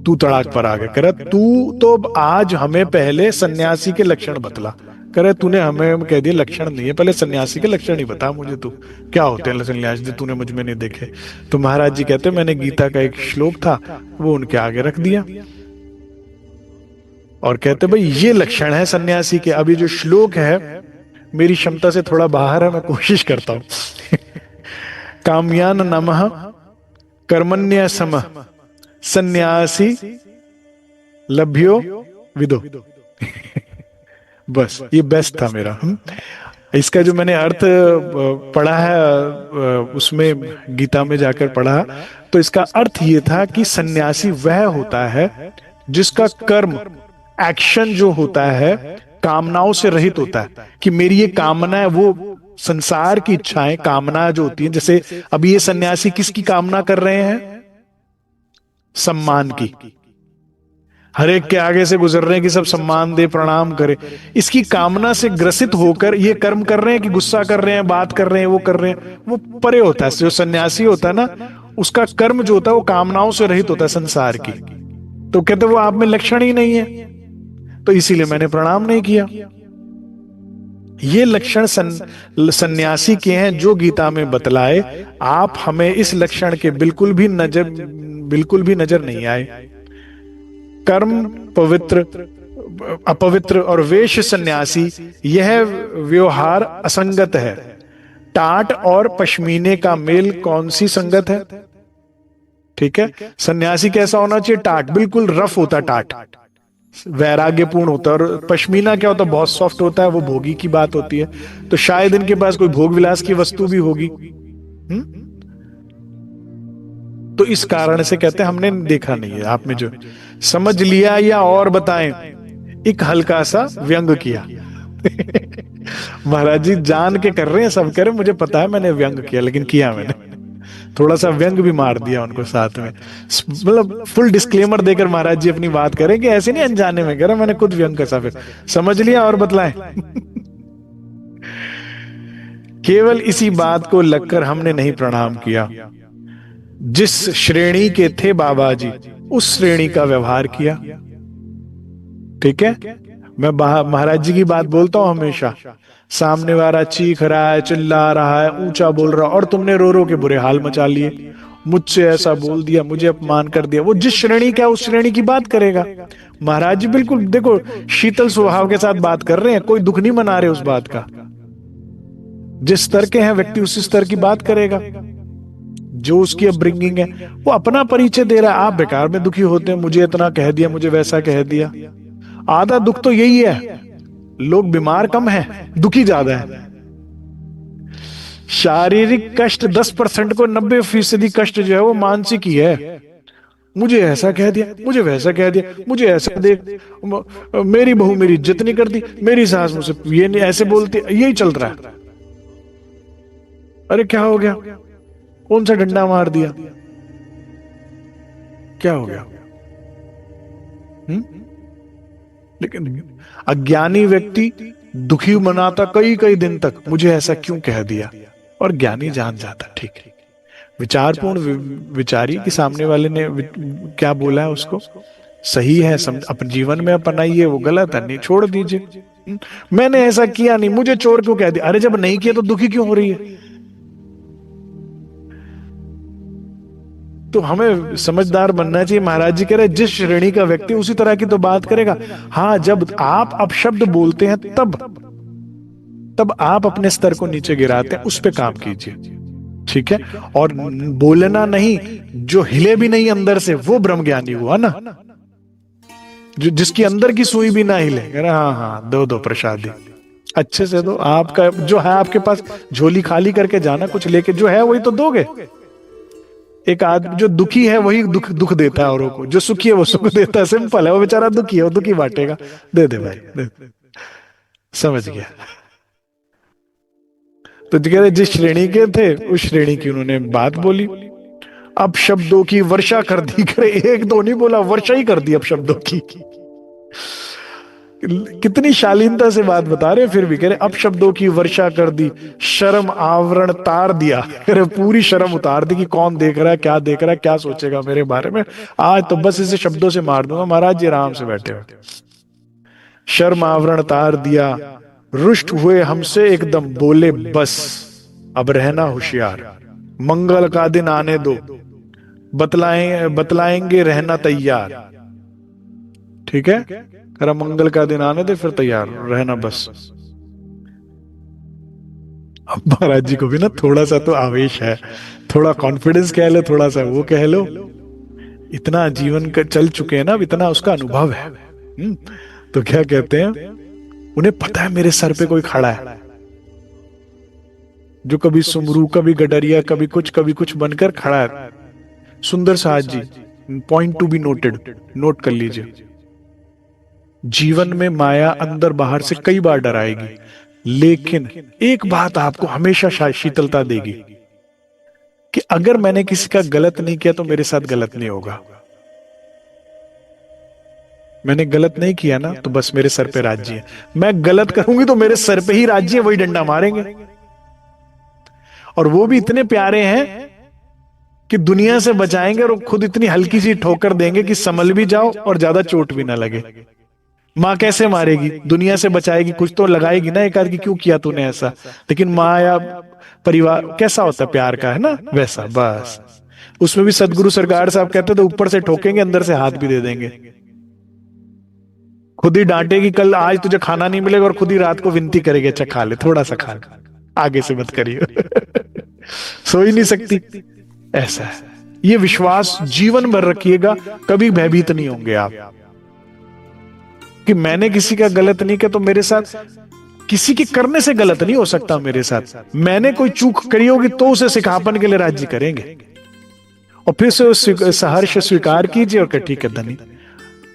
तू तड़ाक पर आ गया। कह रहा तू तो आज हमें पहले सन्यासी के लक्षण बतला। कह रहे तूने हमें कह दिया लक्षण नहीं है, पहले सन्यासी के लक्षण ही बता मुझे, तू क्या होते हैं सन्यासी, तूने मुझ में नहीं देखे। तो महाराज जी कहते मैंने गीता का एक श्लोक था वो उनके आगे रख दिया और कहते भाई ये लक्षण है सन्यासी के। अभी जो श्लोक है मेरी क्षमता से थोड़ा बाहर है, मैं कोशिश करता हूं। काम्यान नमः कर्मण्य सम सन्यासी लभ्यो विदो। बस ये बेस्ट था मेरा। इसका जो मैंने अर्थ पढ़ा है उसमें गीता में जाकर पढ़ा, तो इसका अर्थ ये था कि सन्यासी वह होता है जिसका कर्म एक्शन जो होता है कामनाओं से रहित होता है, कि मेरी ये कामना है, वो संसार की इच्छाएं कामना जो होती है। जैसे अभी ये सन्यासी किसकी कामना कर रहे हैं? सम्मान की। हर एक के आगे से गुजर रहे हैं कि सब सम्मान दे, प्रणाम करे। इसकी कामना से ग्रसित होकर ये कर्म कर रहे हैं कि गुस्सा कर रहे हैं, बात कर रहे हैं, वो कर रहे हैं, वो परे होता है। जो सन्यासी होता है ना, उसका कर्म जो होता है वो कामनाओं से रहित होता है संसार की। तो कहते वो आप में लक्षण ही नहीं है, तो इसीलिए मैंने प्रणाम नहीं किया। ये लक्षण सन्यासी के हैं जो गीता में बतलाए। आप हमें इस लक्षण के बिल्कुल भी नजर नहीं आए। कर्म पवित्र, अपवित्र और वेश सन्यासी, यह व्यवहार असंगत है। टाट और पश्मीने का मेल कौन सी संगत है? ठीक है, सन्यासी कैसा होना चाहिए? टाट, बिल्कुल रफ होता टाट, वैराग्यपूर्ण होता है। और पश्मीना क्या होता है? बहुत सॉफ्ट होता है, वो भोगी की बात होती है। तो शायद इनके पास कोई भोग विलास की वस्तु भी होगी। तो इस कारण से कहते हैं हमने देखा नहीं है। आप में जो समझ लिया या और बताएं, एक हल्का सा व्यंग किया। महाराज जी जान के कर रहे हैं, सब कर रहे, मुझे पता है मैंने व्यंग किया, लेकिन किया मैंने थोड़ा सा व्यंग भी मार दिया उनको साथ में। मतलब फुल डिस्क्लेमर देकर महाराज जी अपनी बात करें कि ऐसे नहीं अनजाने में कह रहा, मैंने खुद व्यंग कसा। फिर समझ लिया और बतलाएं। केवल इसी बात को लगकर हमने नहीं प्रणाम किया। जिस श्रेणी के थे बाबा जी उस श्रेणी का व्यवहार किया। ठीक है, मैं महाराज जी की बात बोलता हूं हमेशा। सामने वाला चीख रहा है, चिल्ला रहा है, ऊंचा बोल रहा, और तुमने रो रो के बुरे हाल मचा लिए, मुझसे ऐसा बोल दिया, मुझे अपमान कर दिया। वो जिस श्रेणी का उस श्रेणी की बात करेगा। महाराज जी बिल्कुल देखो शीतल स्वभाव के साथ बात कर रहे हैं, कोई दुख नहीं मना रहे उस बात का। जिस स्तर के हैं व्यक्ति उसी स्तर की बात करेगा, जो उसकी अपब्रिंगिंग है। वो अपना परिचय दे रहा है। आप बेकार में दुखी होते हैं, मुझे इतना कह दिया, मुझे वैसा कह दिया। आधा दुख तो यही है, लोग बीमार कम हैं, दुखी ज्यादा है। शारीरिक कष्ट 10% को 90% कष्ट जो है वो मानसिक ही है। मुझे ऐसा कह दिया, मुझे वैसा कह दिया, मुझे ऐसा देख, मेरी बहू मेरी इज्जत नहीं करती, मेरी सास मुझसे ये नहीं ऐसे बोलती, यही चल रहा है। अरे क्या हो गया? कौन सा डंडा मार दिया? क्या हो गया? लेकिन अज्ञानी व्यक्ति दुखी मनाता कई कई दिन तक, मुझे ऐसा क्यों कह दिया, और ज्ञानी जान जाता ठीक है, विचारपूर्ण विचारी कि सामने वाले ने क्या बोला है उसको सही है, अपने जीवन में अपनाइए, वो गलत है नहीं छोड़ दीजिए। मैंने ऐसा किया नहीं, मुझे चोर क्यों कह दिया? अरे जब नहीं किया तो दुखी क्यों हो रही है? तो हमें समझदार बनना चाहिए। महाराज जी कह रहे जिस श्रेणी का व्यक्ति उसी तरह की तो बात करेगा। हाँ, जब आप अपशब्द बोलते हैं तब आप अपने स्तर को नीचे गिराते हैं, उस पे काम कीजिए। ठीक है, और बोलना नहीं, जो हिले भी नहीं अंदर से वो ब्रह्म ज्ञानी हुआ ना, जो जिसकी अंदर की सुई भी ना हिले। कह रहे हाँ दो प्रसादी अच्छे से दो, आपका जो है आपके पास, झोली खाली करके जाना, कुछ लेके जो है वही तो दोगे। एक आदमी जो दुखी है वही दुख देता है औरों को, जो सुखी है वो सुख देता है। सिंपल है, वो बेचारा दुखी है, वो दुखी बांटेगा। दे दे भाई, दे। समझ गया? तो कह रहे जिस श्रेणी के थे उस श्रेणी की उन्होंने बात बोली। अब शब्दों की वर्षा कर दी। करे एक दो नहीं बोला, वर्षा ही कर दी अब शब्दों की। कितनी शालीनता से बात बता रहे हैं, फिर भी कह रहे अब शब्दों की वर्षा कर दी, शर्म आवरण तार दिया। कह रहे पूरी शर्म उतार दी कि कौन देख रहा है, क्या देख रहा है, क्या सोचेगा मेरे बारे में। आज तो बस इसे शब्दों से मार दूंगा। महाराज जी आराम से बैठे हुए, शर्म आवरण तार दिया, रुष्ट हुए हमसे एकदम, बोले बस अब रहना होशियार, मंगल का दिन आने दो, बतलाएंगे रहना तैयार। ठीक है, करा मंगल का दिन आने दे, फिर तैयार रहना बस। अब महाराज जी को भी ना थोड़ा सा तो आवेश है, थोड़ा कॉन्फिडेंस कह लो, थोड़ा सा वो कह लो, इतना जीवन का चल चुके हैं ना, अब इतना उसका अनुभव है। तो क्या कहते हैं, उन्हें पता है मेरे सर पे कोई खड़ा है जो कभी सुमरू, कभी गडरिया, कभी कुछ बनकर खड़ा है। सुंदर साहब ji, point to be noted, note कर लीजिए। जीवन में माया अंदर बाहर से कई बार डराएगी, लेकिन एक बात आपको हमेशा शीतलता देगी कि अगर मैंने किसी का गलत नहीं किया तो मेरे साथ गलत नहीं होगा। मैंने गलत नहीं किया ना, तो बस मेरे सर पे राज्य है। मैं गलत करूंगी तो मेरे सर पे ही राज्य है, वही डंडा मारेंगे। और वो भी इतने प्यारे हैं कि दुनिया से बचाएंगे और खुद इतनी हल्की सी ठोकर देंगे कि संभल भी जाओ और ज्यादा चोट भी ना लगे। माँ कैसे मारेगी, दुनिया से बचाएगी, कुछ तो लगाएगी ना एक आध की क्यों किया तूने ऐसा। लेकिन माँ या परिवार कैसा होता है प्यार का, है ना, वैसा बस। उसमें भी सदगुरु सरकार साहब कहते तो ऊपर से ठोकेंगे, अंदर से हाथ भी दे देंगे। खुद ही डांटेगी, कल आज तुझे खाना नहीं मिलेगा, और खुद ही रात को विनती करेगी, अच्छा खा ले, थोड़ा सा खा ले, आगे से मत करिए। सो ही नहीं सकती। ऐसा है, ये विश्वास जीवन भर रखिएगा, कभी भयभीत नहीं होंगे आप कि मैंने किसी का गलत नहीं किया तो मेरे साथ, किसी के करने से गलत नहीं हो सकता मेरे साथ। मैंने कोई चूक करी होगी तो उसे सिखापन के लिए राज्य करेंगे, और फिर से उस सहर्ष स्वीकार कीजिए और कहे ठीक है धनी,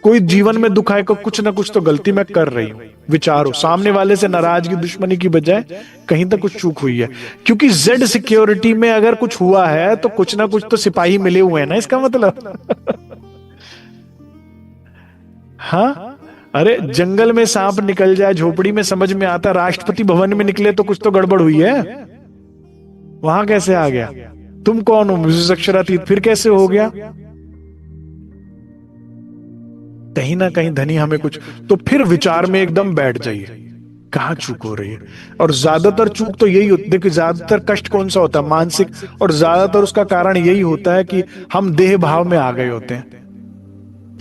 कोई जीवन में दुख आए को कुछ ना कुछ तो गलती मैं कर रही हूं। विचारो, सामने वाले से नाराजगी दुश्मनी की बजाय कहीं तक कुछ चूक हुई है, क्योंकि जेड सिक्योरिटी में अगर कुछ हुआ है तो कुछ ना कुछ तो सिपाही मिले हुए हैं ना, इसका मतलब। हाँ, अरे जंगल में सांप निकल जाए, झोपड़ी में समझ में आता, राष्ट्रपति भवन में निकले तो कुछ तो गड़बड़ हुई है। वहां कैसे आ गया? तुम कौन हो? अक्षरातीत फिर कैसे हो गया? कहीं ना कहीं धनी हमें कुछ, तो फिर विचार में एकदम बैठ जाइए, कहां चूक हो रही है। और ज्यादातर चूक तो यही होती है, देखिए ज्यादातर कष्ट कौन सा होता है, मानसिक, और ज्यादातर उसका कारण यही होता है कि हम देह भाव में आ गए होते हैं।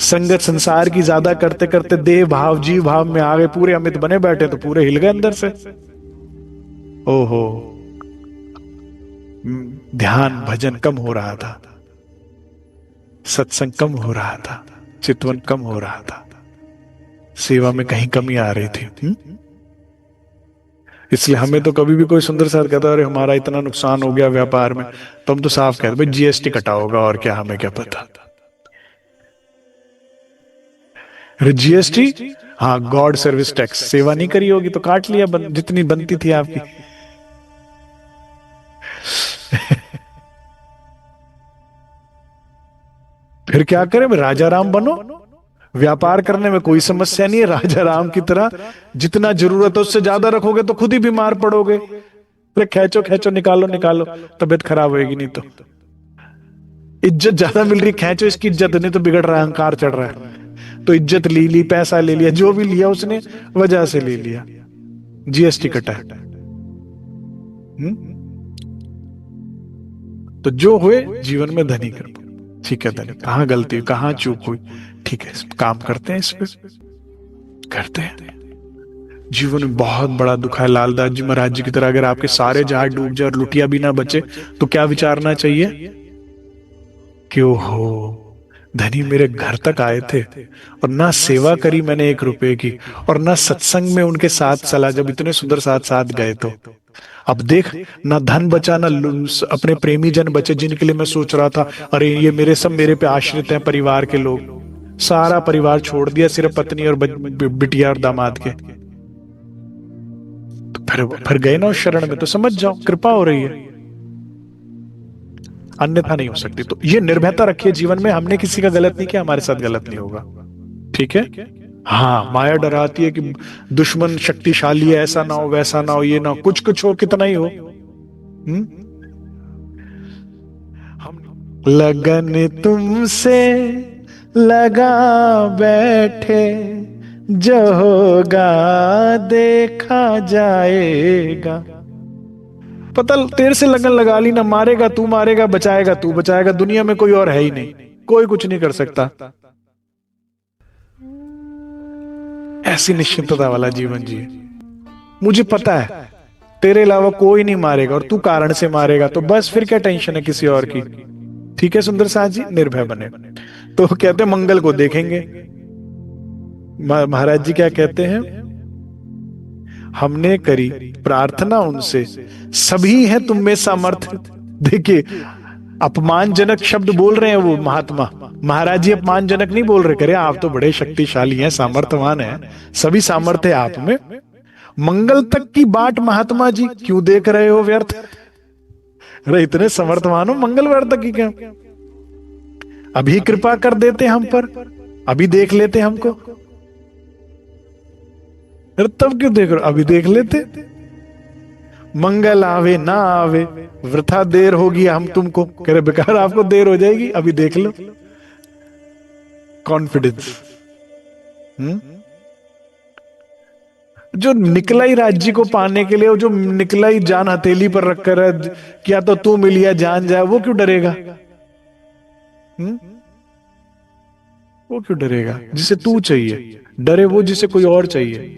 संगत संसार की ज्यादा करते करते देह भाव, जीव भाव में आ गए, पूरे अमित बने बैठे, तो पूरे हिल गए अंदर से। ओहो, ध्यान भजन कम हो रहा था, सत्संग कम हो रहा था, चितवन कम हो रहा था, सेवा में कहीं कमी आ रही थी। इसलिए हमें तो कभी भी कोई सुंदर साथ कहता है अरे हमारा इतना नुकसान हो गया व्यापार में, तो हम तो साफ कहते भाई जीएसटी कटा होगा, और क्या, हमें क्या पता। अरे जीएसटी, हाँ, गॉड सर्विस टैक्स, सेवा नहीं करी होगी तो काट लिया, जितनी बनती थी आपकी। फिर क्या करें, राजा राम बनो, व्यापार करने में कोई समस्या नहीं है, राजा राम की तरह जितना जरूरत है उससे ज्यादा रखोगे तो खुद ही बीमार पड़ोगे। अरे खींचो खींचो, निकालो निकालो, तबीयत खराब होगी। नहीं तो इज्जत ज्यादा मिल रही, खींचो इसकी इज्जत, नहीं तो बिगड़ रहा है, अहंकार चढ़ रहा है। तो इज्जत ले ली, पैसा ले लिया, जो भी लिया उसने वजह से ले लिया, जीएसटी कटा। तो जो हुए जीवन में धनी कर, ठीक है धनी, कहां गलती हुई, कहां चूक हुई, ठीक है काम करते हैं, इस पे करते हैं। जीवन में बहुत बड़ा दुख है, लालदास जी महाराज जी की तरह अगर आपके सारे जहाज डूब जाए और लुटिया भी ना बचे तो क्या विचारना चाहिए कि ओहो धनी मेरे घर तक आए थे और ना सेवा करी मैंने 1 रुपए की, और ना सत्संग में उनके साथ चला जब इतने सुंदर साथ गए। तो अब देख, ना धन बचा, ना अपने प्रेमी जन बचे जिनके लिए मैं सोच रहा था अरे ये मेरे सब मेरे पे आश्रित हैं, परिवार के लोग, सारा परिवार छोड़ दिया, सिर्फ पत्नी और बिटिया और दामाद के। तो फिर गए ना उस शरण में, तो समझ जाओ कृपा हो रही है, अन्यथा नहीं हो सकती। तो ये निर्भयता रखिए जीवन में, हमने किसी का गलत नहीं किया, हमारे साथ गलत नहीं होगा। ठीक है, हाँ, माया डराती है कि दुश्मन शक्तिशाली है, ऐसा ना हो, वैसा ना हो, ये ना हो, कुछ हो, कितना ही हो। लगन तुमसे लगा बैठे, जो होगा देखा जाएगा। पता तेरे से लगन लगा ली ना, मारेगा तू, मारेगा, बचाएगा तू, बचाएगा, दुनिया में कोई और है ही नहीं, कोई कुछ नहीं कर सकता। ऐसी निश्चिंतता वाला जीवन जिए। मुझे पता है तेरे अलावा कोई नहीं मारेगा, और तू कारण से मारेगा, तो बस फिर क्या टेंशन है किसी और की। ठीक है सुंदर साथ जी, निर्भय बने। तो कहते हैं मंगल को देखेंगे। महाराज जी क्या कहते हैं, हमने करी प्रार्थना उनसे, सभी हैं तुम में सामर्थ्य। देखिए, अपमानजनक शब्द बोल रहे हैं वो महात्मा। महाराज जी अपमानजनक नहीं बोल रहे, करे आप तो बड़े शक्तिशाली हैं, सामर्थ्यवान हैं, सभी सामर्थ्य आप में। मंगल तक की बाट महात्मा जी क्यों देख रहे हो व्यर्थ? अरे इतने समर्थवान हो, मंगल व्यर्थ की क्या? अभी कृपा कर देते हम पर, अभी देख लेते हमको। अरे तब क्यों देख रहे हो, अभी देख लेते। मंगल आवे ना आवे, वृथा देर होगी हम तुमको, कह रहे बेकार आपको देर हो जाएगी, अभी देख लो। कॉन्फिडेंस। जो निकलाई राज्य को पाने के लिए, जो निकलाई जान हथेली पर रखकर है, क्या तो तू मिल या जान जाए, वो क्यों डरेगा? वो क्यों डरेगा? जिसे तू चाहिए, डरे वो जिसे कोई और चाहिए।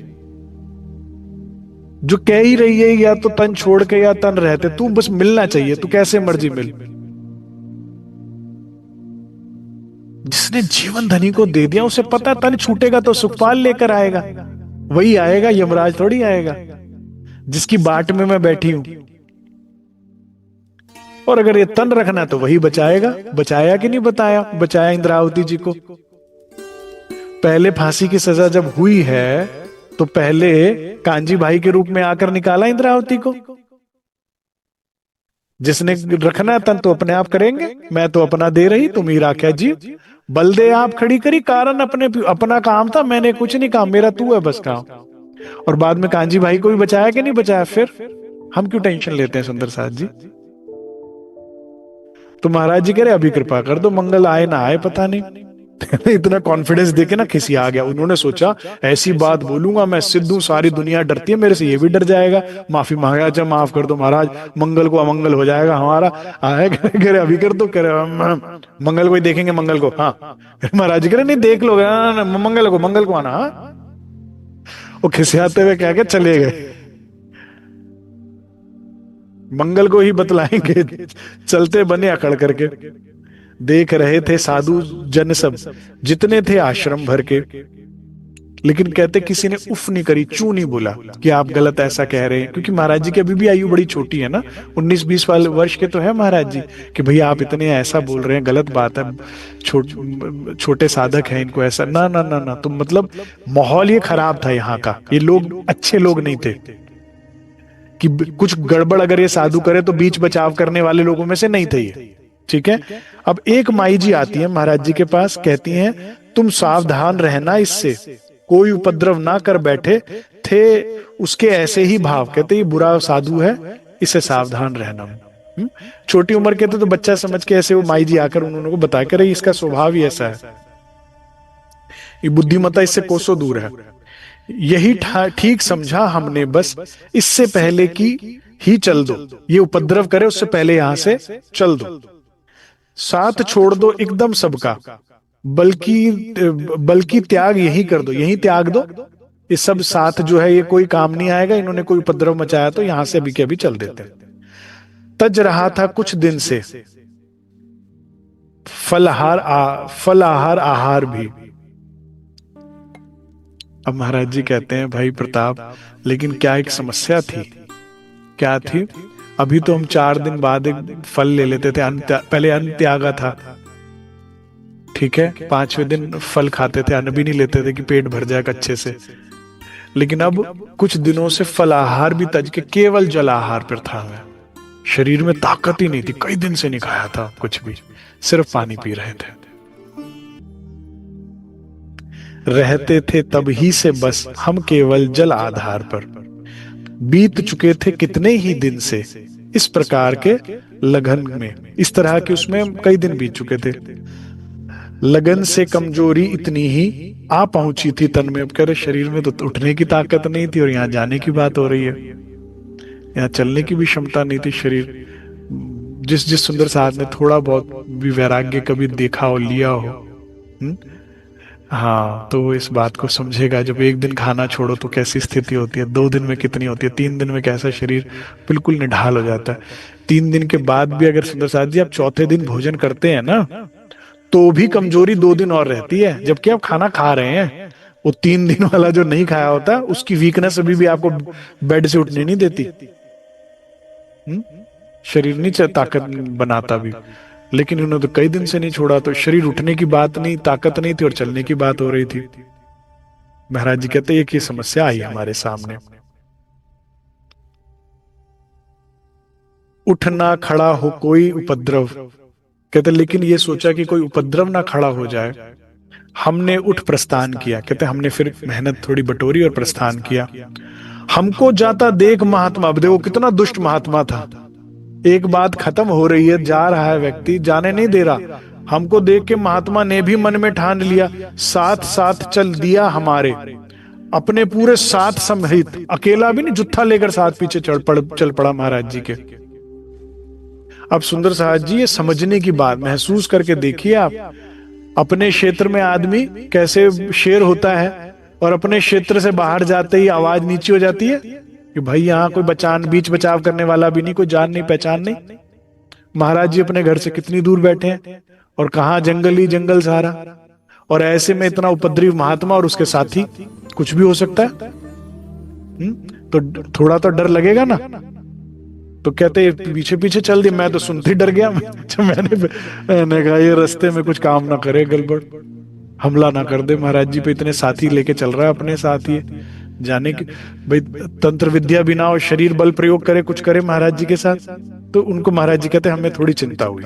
जो कह ही रही है या तो तन छोड़ के या तन रहते, तू बस मिलना चाहिए, तू कैसे मर्जी मिल। जिसने जीवन धनी को दे दिया, उसे पता तन छूटेगा तो सुखपाल लेकर आएगा, वही आएगा, यमराज थोड़ी आएगा जिसकी बाट में मैं बैठी हूं। और अगर ये तन रखना तो वही बचाएगा। बचाया कि नहीं बताया? बचाया इंद्रावती जी को। पहले फांसी की सजा जब हुई है तो पहले कांजी भाई के रूप में आकर निकाला इंद्रावती को। जिसने रखना तन तो अपने आप करेंगे, मैं तो अपना दे रही, तुम ही राख्या जी, बल दे आप खड़ी करी, कारण अपने, अपना काम था, मैंने कुछ नहीं काम, मेरा तू है बस काम। और बाद में कांजी भाई को भी बचाया कि नहीं बचाया? फिर हम क्यों टेंशन लेते हैं सुंदर साथ जी? तो महाराज जी कह रहे अभी कृपा कर दो, मंगल आए ना आए पता नहीं। इतना कॉन्फिडेंस देके ना किसी आ गया। उन्होंने सोचा ऐसी बात बोलूंगा मैं, सिद्धू, सारी दुनिया डरती है मेरे से, ये भी डर जाएगा, माफी मांगा, अच्छा माफ कर दो महाराज, मंगल को अमंगल हो जाएगा हमारा। आए कह रहे अभी कर दो, कह रहे मंगल को ही देखेंगे, मंगल को। हाँ महाराज जी कह रहे नहीं देख लो, मंगल को आना। हाँ वो खिसियाते हुए क्या चले गए। मंगल को ही बतलाएंगे, चलते बने अकड़ करके। देख रहे थे साधु जन सब, जितने थे आश्रम भर के, लेकिन कहते किसी ने उफ नहीं करी, चू नहीं बोला कि आप गलत ऐसा कह रहे हैं। क्योंकि महाराज जी की अभी भी आयु बड़ी छोटी है ना, 19-20 वाले वर्ष के तो है महाराज जी, कि भैया आप इतने ऐसा बोल रहे हैं, गलत बात है, छोटे साधक हैं, इनको ऐसा ना ना ना ना। तो मतलब माहौल ये खराब था यहाँ का, ये लोग अच्छे लोग नहीं थे कि कुछ गड़बड़ अगर ये साधु करे तो बीच बचाव करने वाले लोगों में से नहीं थे ये। ठीक है। अब एक माई जी आती है महाराज जी के पास, कहती हैं तुम सावधान रहना, इससे कोई उपद्रव ना कर बैठे थे उसके ऐसे ही भाव, कहते ये बुरा साधु है, इससे सावधान रहना। छोटी उम्र के थे तो बच्चा समझ के ऐसे वो माई जी आकर उन्होंने को बता कर इसका स्वभाव ही ऐसा है, ये बुद्धिमत्ता इससे कोसों दूर है। यही ठीक समझा हमने, बस इससे पहले कि ही चल दो, ये उपद्रव करे उससे पहले यहां से चल दो, साथ छोड़ दो एकदम सबका, बल्कि त्याग यही कर दो, यही त्याग दो, ये सब साथ जो है ये कोई काम नहीं आएगा, इन्होंने कोई उपद्रव मचाया तो यहां से अभी के अभी चल देते। तज रहा था कुछ दिन से फलाहार आहार भी। अब महाराज जी कहते हैं भाई प्रताप, लेकिन क्या एक समस्या थी। क्या थी? अभी तो हम 4 दिन बाद एक फल ले लेते थे, पहले अन्न त्यागा था, ठीक है, 5वें दिन फल खाते थे, अन्न भी नहीं लेते थे कि पेट भर जाएगा अच्छे से। लेकिन अब कुछ दिनों से फलाहार भी तज के केवल जलाहार पर था मैं, शरीर में ताकत ही नहीं थी, कई दिन से नहीं खाया था कुछ भी, सिर्फ पानी पी रहे थे। रहते थे तब ही से बस हम केवल जल आधार पर, बीत चुके थे कितने ही दिन से इस प्रकार के लगन में। इस तरह के उसमें कई दिन बीत चुके थे। लगन से कमजोरी इतनी ही आ पहुंची थी तन में। अब कह रहे शरीर में तो उठने की ताकत नहीं थी और यहाँ जाने की बात हो रही है, यहाँ चलने की भी क्षमता नहीं थी। शरीर जिस जिस सुंदर साहब ने थोड़ा बहुत भी वैराग्य कभी देखा हो, लिया हो, हाँ, तो वो इस बात को समझेगा। जब एक दिन खाना छोड़ो तो कैसी स्थिति होती है, 2 दिन में कितनी होती है, 3 दिन में कैसा शरीर बिल्कुल निढाल हो जाता है। 3 दिन के बाद भी अगर सुंदर साहब जी आप चौथे दिन भोजन करते हैं ना, तो भी कमजोरी 2 दिन और रहती है, जबकि आप खाना खा रहे हैं। वो 3 दिन वाला जो नहीं खाया होता, उसकी वीकनेस अभी भी आपको बेड से उठने नहीं देती। शरीर नहीं ताकत बनाता भी, लेकिन उन्होंने तो कई दिन से नहीं छोड़ा, तो शरीर उठने की बात नहीं, ताकत नहीं थी और चलने की बात हो रही थी। महाराज जी कहते एक ही समस्या आई हमारे सामने, उठना खड़ा हो कोई उपद्रव। कहते लेकिन ये सोचा कि कोई उपद्रव ना खड़ा हो जाए, हमने उठ प्रस्थान किया। कहते हमने फिर मेहनत थोड़ी बटोरी और प्रस्थान किया। हमको जाता देख महात्मा, अब देखो कितना दुष्ट महात्मा था। एक बात खत्म हो रही है, जा रहा है व्यक्ति, जाने नहीं दे रहा। हमको देख के महात्मा ने भी मन में ठान लिया, साथ साथ चल दिया हमारे, अपने पूरे साथ समेत, अकेला भी नहीं, जुत्था लेकर साथ पीछे चल पड़ा महाराज जी के। अब सुंदर साहब जी ये समझने की बात महसूस करके देखिए आप, अपने क्षेत्र में आदमी कैसे शेर होता है और अपने क्षेत्र से बाहर जाते ही आवाज नीचे हो जाती है कि भाई यहाँ कोई बीच बचाव करने वाला भी नहीं, कोई जान नहीं पहचान नहीं। महाराज जी अपने घर से कितनी दूर बैठे हैं और कहा जंगल ही जंगल सारा, और ऐसे में इतना उपद्रवी महात्मा और उसके साथी, कुछ भी हो सकता है। तो थोड़ा तो डर लगेगा ना। तो कहते पीछे पीछे चल दिया, मैं तो सुनते ही डर गया। मैंने कहा ये रास्ते में कुछ काम ना करे, गड़बड़ हमला ना कर दे। महाराज जी पे इतने साथी लेके चल रहा है, अपने साथ ही जाने की भाई तंत्र विद्या बिना और शरीर बल प्रयोग करे, कुछ करे महाराज जी के साथ। तो उनको महाराज जी कहते हमें थोड़ी चिंता हुई।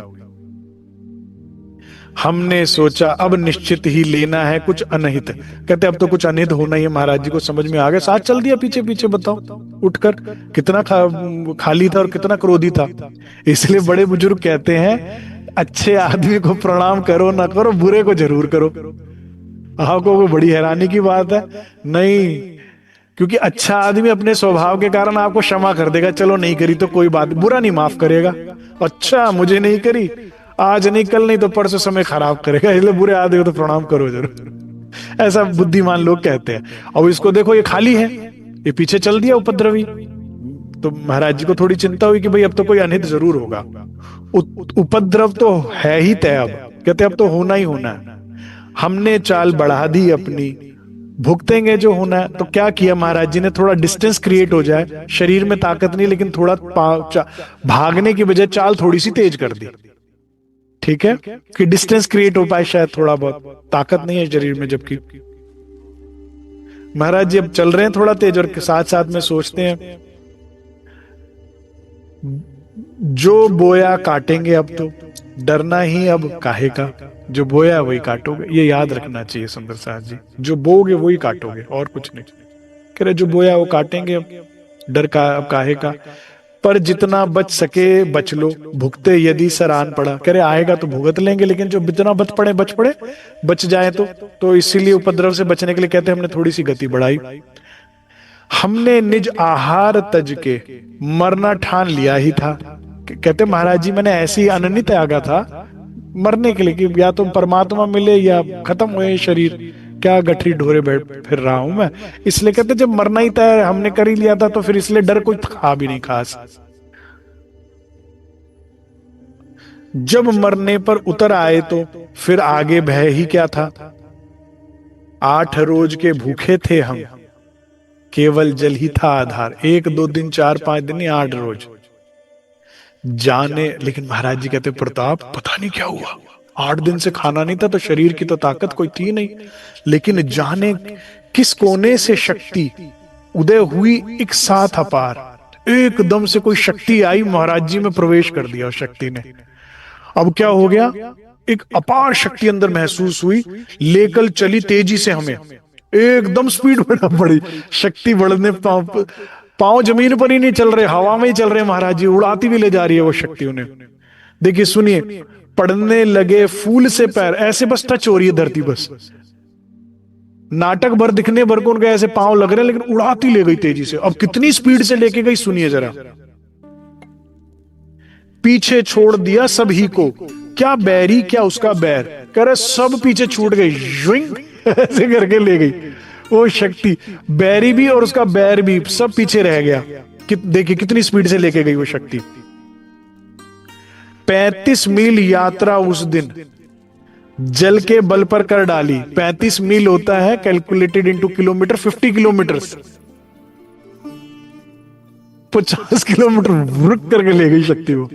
हमने सोचा अब निश्चित ही लेना है कुछ अनहित। कहते अब तो कुछ अनहित होना ही है। महाराज जी को समझ में आ गया, साथ चल दिया पीछे पीछे। बताओ उठकर कितना खाली था और कितना क्रोधी था। इसलिए बड़े बुजुर्ग कहते हैं अच्छे आदमी को प्रणाम करो ना करो, बुरे को जरूर करो। आपको बड़ी हैरानी की बात है नहीं, क्योंकि अच्छा आदमी अपने स्वभाव के कारण आपको क्षमा कर देगा, चलो नहीं करी तो कोई बात, बुरा नहीं माफ करेगा। अच्छा मुझे नहीं करी, आज नहीं कल नहीं तो परसों समय खराब करेगा, इसलिए बुरे आदमी को तो प्रणाम करो जरूर। ऐसा बुद्धिमान लोग कहते हैं। और इसको देखो ये खाली है, ये पीछे चल दिया उपद्रवी। तो महाराज जी को थोड़ी चिंता हुई कि भाई अब तो कोई अनहित जरूर होगा। उपद्रव तो है ही तय, अब कहते अब तो होना ही होना है। हमने चाल बढ़ा दी अपनी, भुगतेंगे जो होना है। तो क्या किया महाराज जी ने, थोड़ा डिस्टेंस क्रिएट हो जाए, शरीर में ताकत नहीं लेकिन थोड़ा भागने की बजाय चाल थोड़ी सी तेज कर दी। ठीक है कि डिस्टेंस क्रिएट हो पाए, शायद थोड़ा बहुत, ताकत नहीं है शरीर में। जबकि महाराज जी अब चल रहे हैं थोड़ा तेज और साथ साथ में सोचते हैं जो बोया काटेंगे अब तो, डरना ही अब काहे का, जो बोया वही काटोगे। ये याद रखना चाहिए सुंदर साहब जी, जो बोगे वही काटोगे और कुछ नहीं। कह रहे जो बोया वो काटेंगे, अब डर का अब काहे का। पर जितना बच सके बच लो, भुगते यदि सरान पड़ा। कह रहे आएगा तो भुगत लेंगे, लेकिन जो जितना बच जाए तो इसीलिए उपद्रव से बचने के लिए कहते हैं हमने थोड़ी सी गति बढ़ाई। हमने निज आहार तज के मरना ठान लिया ही था। कहते महाराज जी मैंने ऐसी अनन्य त्यागा था मरने के लिए कि या तो परमात्मा मिले या खत्म हुए शरीर, क्या गठरी ढोरे बैठ फिर रहा हूं मैं। इसलिए कहते जब मरना ही तय हमने कर ही लिया था तो फिर इसलिए डर कोई था भी नहीं खास। जब मरने पर उतर आए तो फिर आगे भय ही क्या था। 8 रोज के भूखे थे हम, केवल जल ही था आधार। 1 2 दिन 4 5 दिन 8 रोज जाने। लेकिन महाराज जी कहते प्रताप पता नहीं क्या हुआ, 8 दिन से खाना नहीं था तो शरीर की तो ताकत कोई थी नहीं, लेकिन जाने किस कोने से शक्ति उदय हुई एक साथ अपार। एकदम से कोई शक्ति आई, महाराज जी में प्रवेश कर दिया उस शक्ति ने। अब क्या हो गया, एक अपार शक्ति अंदर महसूस हुई, लेकर चली तेजी से हमें, एकदम स्पीड बढ़ा पड़ी, शक्ति बढ़ने, पांव पांव जमीन पर ही नहीं चल रहे, हवा में ही चल रहे महाराज जी, उड़ाती भी ले जा रही है वो शक्ति उन्हें। देखिए सुनिए, पड़ने लगे फूल से पैर, ऐसे बस टच हो रही है धरती, बस नाटक भर दिखने भर को उनके ऐसे पांव लग रहे हैं, लेकिन उड़ाती ले गई तेजी से। अब कितनी स्पीड से लेके गई सुनिए जरा। पीछे छोड़ दिया सभी को, क्या बैरी क्या उसका बैर, कह रहे सब पीछे छूट गई, ऐसे करके ले गई वो शक्ति, बैरी भी और उसका बैर भी सब पीछे रह गया। देखिए कितनी स्पीड से लेके गई वो शक्ति। 35 मील यात्रा उस दिन जल के बल पर कर डाली। 35 मील होता है calculated into kilometre, 50 kilometre, 50 kilometre रुक करके ले गई शक्ति वो।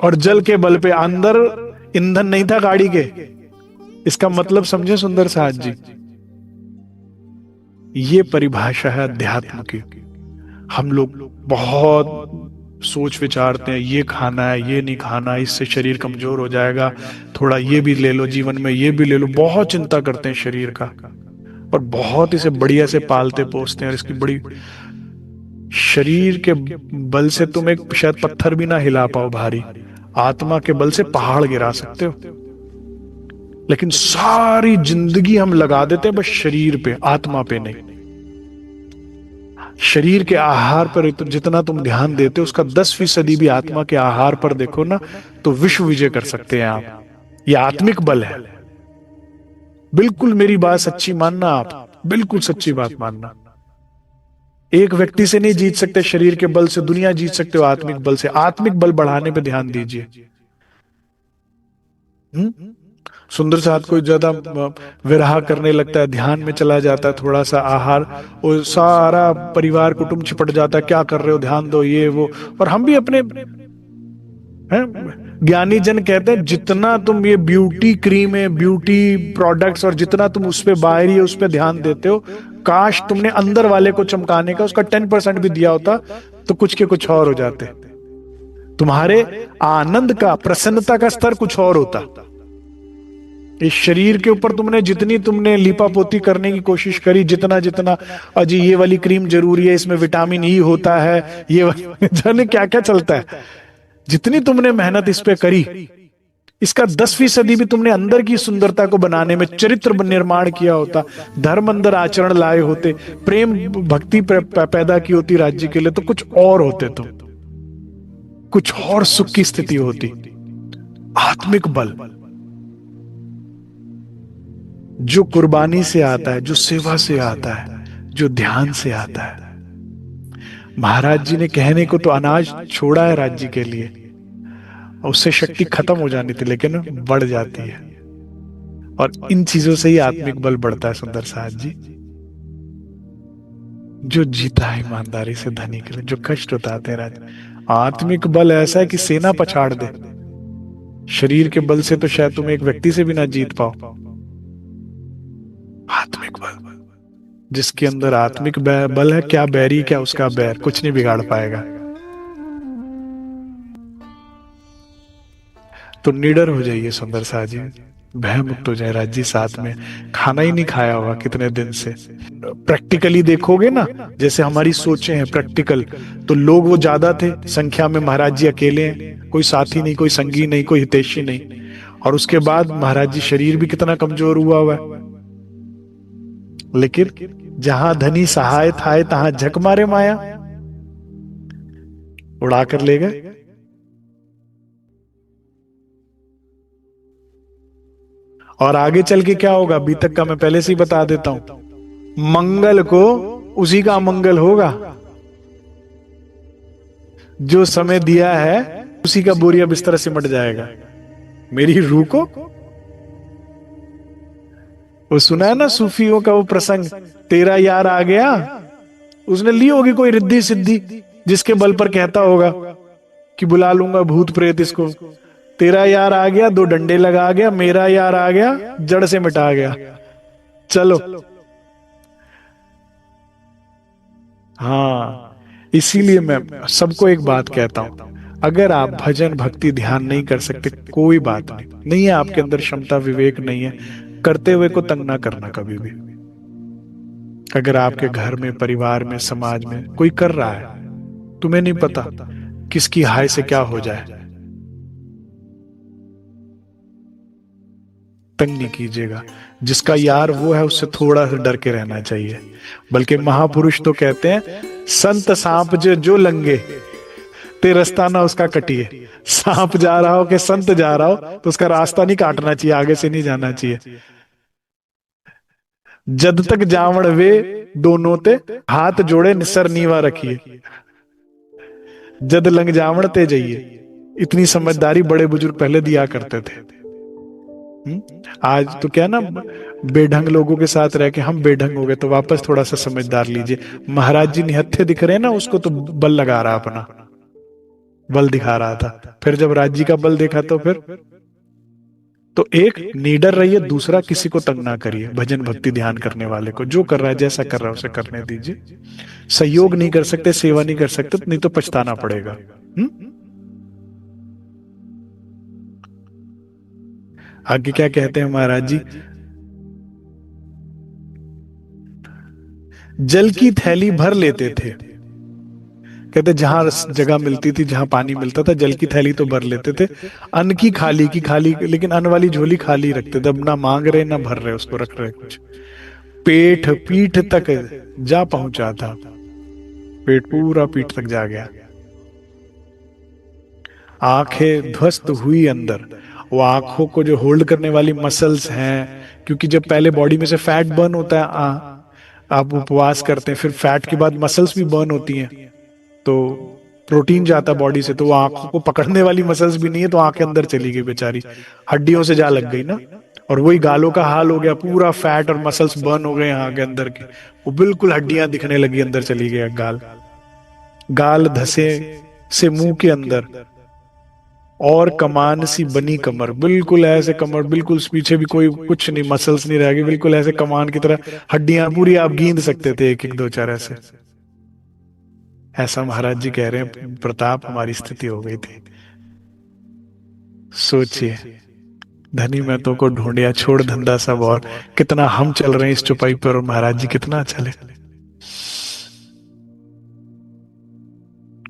और जल के बल पे, अंदर ईंधन नहीं था गाड़ी के। इसका मतलब समझे सुंदर साथ जी, ये परिभाषा है अध्यात्म की। हम लोग बहुत सोच विचारते हैं, ये खाना है, ये नहीं खाना, इससे शरीर कमजोर हो जाएगा, थोड़ा ये भी ले लो जीवन में, ये भी ले लो, बहुत चिंता करते हैं शरीर का, और बहुत इसे बढ़िया से पालते पोसते हैं। और इसकी बड़ी, शरीर के बल से तुम एक शायद पत्थर भी ना हिला पाओ भारी, आत्मा के बल से पहाड़ गिरा सकते हो। लेकिन सारी जिंदगी हम लगा देते हैं बस शरीर पे, आत्मा पे नहीं। शरीर के आहार पर जितना तुम ध्यान देते हो, उसका 10% भी आत्मा के आहार पर देखो ना, तो विश्व विजय कर सकते हैं आप। यह आत्मिक बल है। बिल्कुल मेरी बात सच्ची मानना, आप बिल्कुल सच्ची बात मानना। एक व्यक्ति से नहीं जीत सकते शरीर के बल से, दुनिया जीत सकते हो आत्मिक बल से। आत्मिक बल बढ़ाने पे ध्यान दीजिए। सुंदर साथ कोई ज्यादा विरह करने लगता है, ध्यान में चला जाता है, थोड़ा सा आहार, और सारा परिवार कुटुंब चिपट जाता है, क्या कर रहे हो, ध्यान दो, ये वो। और हम भी अपने ज्ञानी जन कहते हैं, जितना तुम ये ब्यूटी क्रीम है, ब्यूटी प्रोडक्ट्स, और जितना तुम उस पे बाहरी है, उस पे ध्यान देते हो, काश तुमने अंदर वाले को चमकाने का उसका 10% भी दिया होता, तो कुछ के कुछ और हो जाते। तुम्हारे आनंद का, प्रसन्नता का स्तर कुछ और होता। इस शरीर के ऊपर तुमने लीपापोती करने की कोशिश करी, जितना जितना, अजी ये वाली क्रीम जरूरी है, इसमें विटामिन ई होता है, ये जाने क्या क्या चलता है, जितनी तुमने मेहनत इस पे करी, इसका 10% भी तुमने अंदर की सुंदरता को बनाने में, चरित्र निर्माण किया होता, धर्म अंदर आचरण लाए होते, प्रेम भक्ति पैदा की होती राज्य के लिए, तो कुछ और होते, तुम कुछ और सुख की स्थिति होती। आत्मिक बल जो कुर्बानी से आता है, जो सेवा से आता है, जो ध्यान से आता है। महाराज जी ने कहने को तो अनाज छोड़ा है राज्य के लिए, उससे शक्ति खत्म हो जानी थी, लेकिन बढ़ जाती है। और इन चीजों से ही आत्मिक बल बढ़ता है सुंदर साथ जी। जो जीता है ईमानदारी से धनी के लिए, जो कष्ट उठाते हैं राज, आत्मिक बल ऐसा है कि सेना पछाड़ दे। शरीर के बल से तो शायद तुम एक व्यक्ति से भी ना जीत पाओ। आत्मिक बल, जिसके अंदर आत्मिक बल है, क्या बैरी क्या उसका बैर, कुछ नहीं बिगाड़ पाएगा। तो निडर हो जाइए सुंदर साथ जी, भय मुक्त हो जाए। राज्य साथ में खाना ही नहीं खाया होगा कितने दिन से। प्रैक्टिकली देखोगे ना, जैसे हमारी सोचें हैं प्रैक्टिकल, तो लोग वो ज्यादा थे संख्या में, महाराज जी अकेले हैं, कोई साथी नहीं, कोई संगी नहीं, कोई हितैषी नहीं। और उसके बाद महाराज जी शरीर भी कितना कमजोर हुआ है, लेकिन जहां धनी सहाय था तहां झक मारे माया, उड़ा कर ले गए। और आगे चल के क्या होगा, अभी तक का मैं पहले से ही बता देता हूं। मंगल को उसी का मंगल होगा, जो समय दिया है उसी का बोरिया बिस्तर सिमट जाएगा। मेरी रूह को, वो सुना है ना सूफियों का वो प्रसंग, तेरा यार आ गया, उसने ली होगी कोई रिद्धि सिद्धि, जिसके बल पर कहता होगा कि बुला लूंगा भूत प्रेत इसको, तेरा यार आ गया, 2 डंडे लगा गया, मेरा यार आ गया, जड़ से मिटा गया, चलो। हाँ, इसीलिए मैं सबको एक बात कहता हूं, अगर आप भजन भक्ति ध्यान नहीं कर सकते, कोई बात नहीं, नहीं है आपके अंदर क्षमता, विवेक नहीं है, करते हुए को तंग ना करना कभी भी। अगर आपके घर में, परिवार में, समाज में कोई कर रहा है, तुम्हें नहीं पता किसकी हाय से क्या हो जाए, तंग नहीं कीजिएगा। जिसका यार वो है, उससे थोड़ा सा डर के रहना चाहिए। बल्कि महापुरुष तो कहते हैं, संत सांप जो लंगे ते रास्ता ना उसका कटिए। सांप जा रहा हो कि संत जा रहा हो तो उसका रास्ता नहीं काटना चाहिए, आगे से नहीं जाना चाहिए। जद तक जावण वे दोनों ते हाथ जोड़े निसर नीवा रखिए, जद लंग जावण ते जाइए। इतनी समझदारी बड़े बुजुर्ग पहले दिया करते थे। आज तो क्या ना, बेढंग लोगों के साथ रह के हम बेढंग हो गए, तो वापस थोड़ा सा समझदार लीजिए। महाराज जी निहत्थे दिख रहे हैं ना, उसको तो बल लगा रहा, अपना बल दिखा रहा था। फिर जब राज जी का बल देखा तो फिर तो एक नीडर रहिए, दूसरा किसी को तंग ना करिए। भजन भक्ति ध्यान करने वाले को जो कर रहा है, जैसा कर रहा है उसे करने दीजिए। सहयोग नहीं कर सकते, सेवा नहीं कर सकते, नहीं तो पछताना पड़ेगा। आगे क्या कहते हैं महाराज जी, जल की थैली भर लेते थे। कहते जहां जगह मिलती थी, जहां पानी मिलता था, जल की थैली तो भर लेते थे। अन्न की खाली, लेकिन अन्न वाली झोली खाली रखते थे। अब ना मांग रहे ना भर रहे, उसको रख रहे कुछ। पेट पीठ तक जा पहुंचा था, पेट पूरा पीठ तक जा गया। आंखें ध्वस्त हुई अंदर, वो आंखों को जो होल्ड करने वाली मसल्स हैं, क्योंकि जब पहले बॉडी में से फैट बर्न होता है, आप उपवास करते हैं, फिर फैट के बाद मसल्स भी बर्न होती हैं, तो प्रोटीन जाता बॉडी से, तो वो आंखों को पकड़ने वाली मसल्स भी नहीं है, तो आंखें अंदर चली गई बेचारी, हड्डियों से जा लग गई ना। और वही गालों का हाल हो गया, पूरा फैट और मसल्स बर्न हो गए यहाँ के अंदर के, वो बिल्कुल हड्डियां दिखने लगी, अंदर चली गई गाल। गाल धसे से मुंह के अंदर, और कमान सी बनी कमर, बिल्कुल ऐसे कमर, बिल्कुल पीछे भी कोई कुछ नहीं, मसल्स नहीं रह गई, बिल्कुल ऐसे कमान की तरह हड्डियां पूरी, आप गींद सकते थे एक एक दो चार ऐसे। ऐसा महाराज जी कह रहे हैं, प्रताप हमारी स्थिति हो गई थी। सोचिए, धनी मैं तो को ढूंढिया, छोड़ धंधा सब, और कितना हम चल रहे हैं इस चौपाई पर, और महाराज जी कितना चले।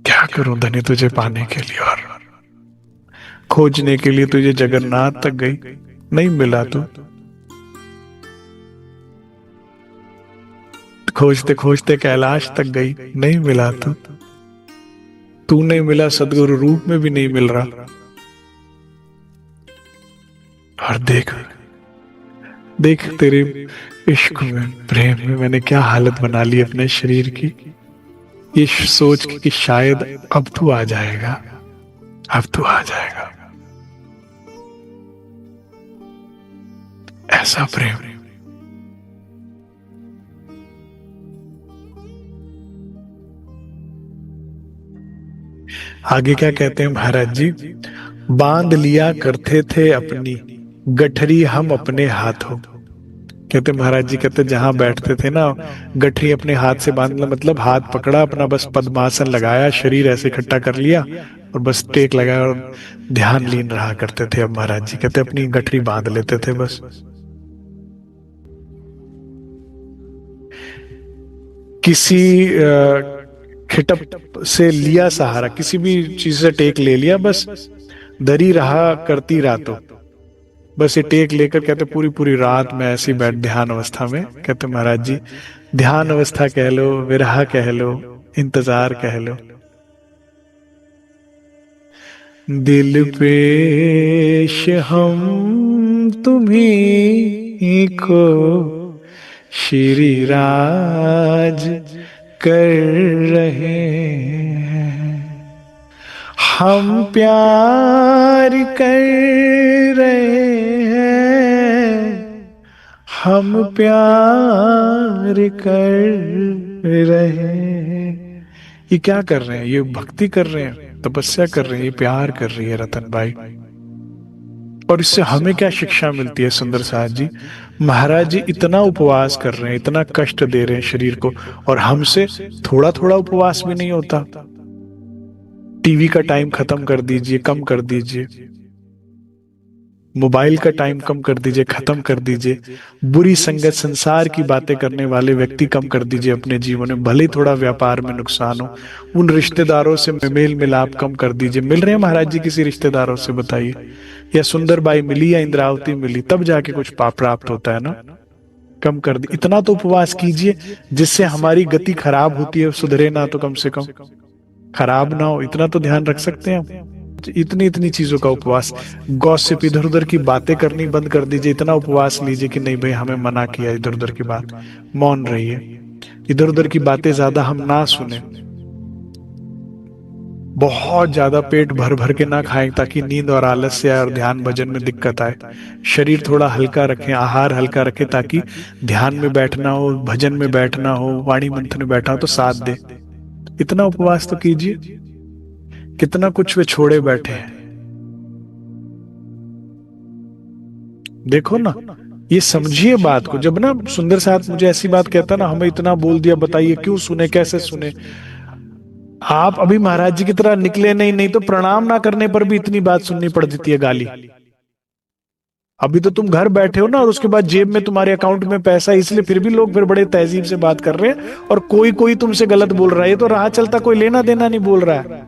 क्या करूं धनी तुझे पाने के लिए, और खोजने के लिए तुझे जगन्नाथ तक गई, नहीं मिला तो खोजते खोजते कैलाश तक गई, नहीं मिला तो तू नहीं मिला, सदगुरु रूप में भी नहीं मिल रहा। और देख देख तेरे इश्क में, प्रेम में मैंने क्या हालत बना ली अपने शरीर की, ये सोच के कि शायद अब तू आ जाएगा, अब तू आ जाएगा। ऐसा प्रेम। आगे क्या कहते हैं महाराज जी, बांध लिया करते थे अपनी गठरी हम अपने हाथों। कहते महाराज जी, कहते जहां बैठते थे ना, गठरी अपने हाथ से बांधना, मतलब हाथ पकड़ा अपना, बस पद्मासन लगाया, शरीर ऐसे इकट्ठा कर लिया और बस टेक लगाया और ध्यान लीन रहा करते थे। अब महाराज जी कहते अपनी गठरी बांध लेते थे बस। किसी खिटप से लिया सहारा, किसी भी चीज से टेक ले लिया, बस धरी रहा करती रातों, बस ये टेक लेकर कहते पूरी पूरी रात में ऐसी बैठ ध्यान अवस्था में। कहते महाराज जी, ध्यान अवस्था कह लो, विरह कह लो, इंतजार कह लो। दिल पेश हम तुम्ही को श्री राज कर रहे हैं, हम प्यार कर रहे हैं, हम प्यार कर रहे हैं। ये क्या कर रहे हैं? ये भक्ति कर रहे हैं, तपस्या कर रहे हैं, ये प्यार कर रही है रतन भाई। और इससे हमें क्या शिक्षा मिलती है सुंदर साहब जी? महाराज जी इतना उपवास कर रहे हैं, इतना कष्ट दे रहे हैं शरीर को, और हमसे थोड़ा थोड़ा उपवास भी नहीं होता। टीवी का टाइम खत्म कर दीजिए, कम कर दीजिए, मोबाइल का टाइम कम कर दीजिए, खत्म कर दीजिए, बुरी संगत, संसार की बातें करने वाले व्यक्ति कम कर दीजिए अपने जीवन में, भले ही थोड़ा व्यापार में नुकसान हो। उन रिश्तेदारों से मेल मिलाप कम कर दीजिए। मिल रहे हैं महाराज जी किसी रिश्तेदारों से, बताइए, या सुंदर बाई मिली या इंद्रावती मिली, तब जाके कुछ पाप प्राप्त होता है ना। कम कर दी, इतना तो उपवास कीजिए जिससे हमारी गति खराब होती है सुधरे ना, तो कम से कम खराब ना हो, इतना तो ध्यान रख सकते हैं हम। इतनी इतनी चीजों का उपवास। गॉसिप, इधर उधर की बातें करनी बंद कर दीजिए, इतना उपवास लीजिए कि नहीं भाई हमें मना किया इधर उधर की बात, मौन रहिए, इधर उधर की बातें ज्यादा हम ना सुने, बहुत ज्यादा पेट भर भर के ना खाएं ताकि नींद और आलस्य आए और ध्यान भजन में दिक्कत आए। शरीर थोड़ा हल्का रखें, आहार हल्का रखें ताकि ध्यान में बैठना हो, भजन में बैठना हो, वाणी मंथन में बैठना हो तो साथ दे। इतना उपवास तो कीजिए। कितना कुछ वे छोड़े बैठे हैं, देखो ना, ये समझिए बात को। जब ना सुंदर साथ मुझे ऐसी बात कहता ना, हमें इतना बोल दिया, बताइए क्यों सुने, कैसे सुने। आप अभी महाराज जी की तरह निकले नहीं, नहीं तो प्रणाम ना करने पर भी इतनी बात सुननी पड़ जाती है, गाली। अभी तो तुम घर बैठे हो ना, और उसके बाद जेब में तुम्हारे अकाउंट में पैसा, इसलिए फिर भी लोग फिर बड़े तहजीब से बात कर रहे हैं, और कोई कोई तुमसे गलत बोल रहा है। ये तो राह चलता कोई लेना देना नहीं बोल रहा है,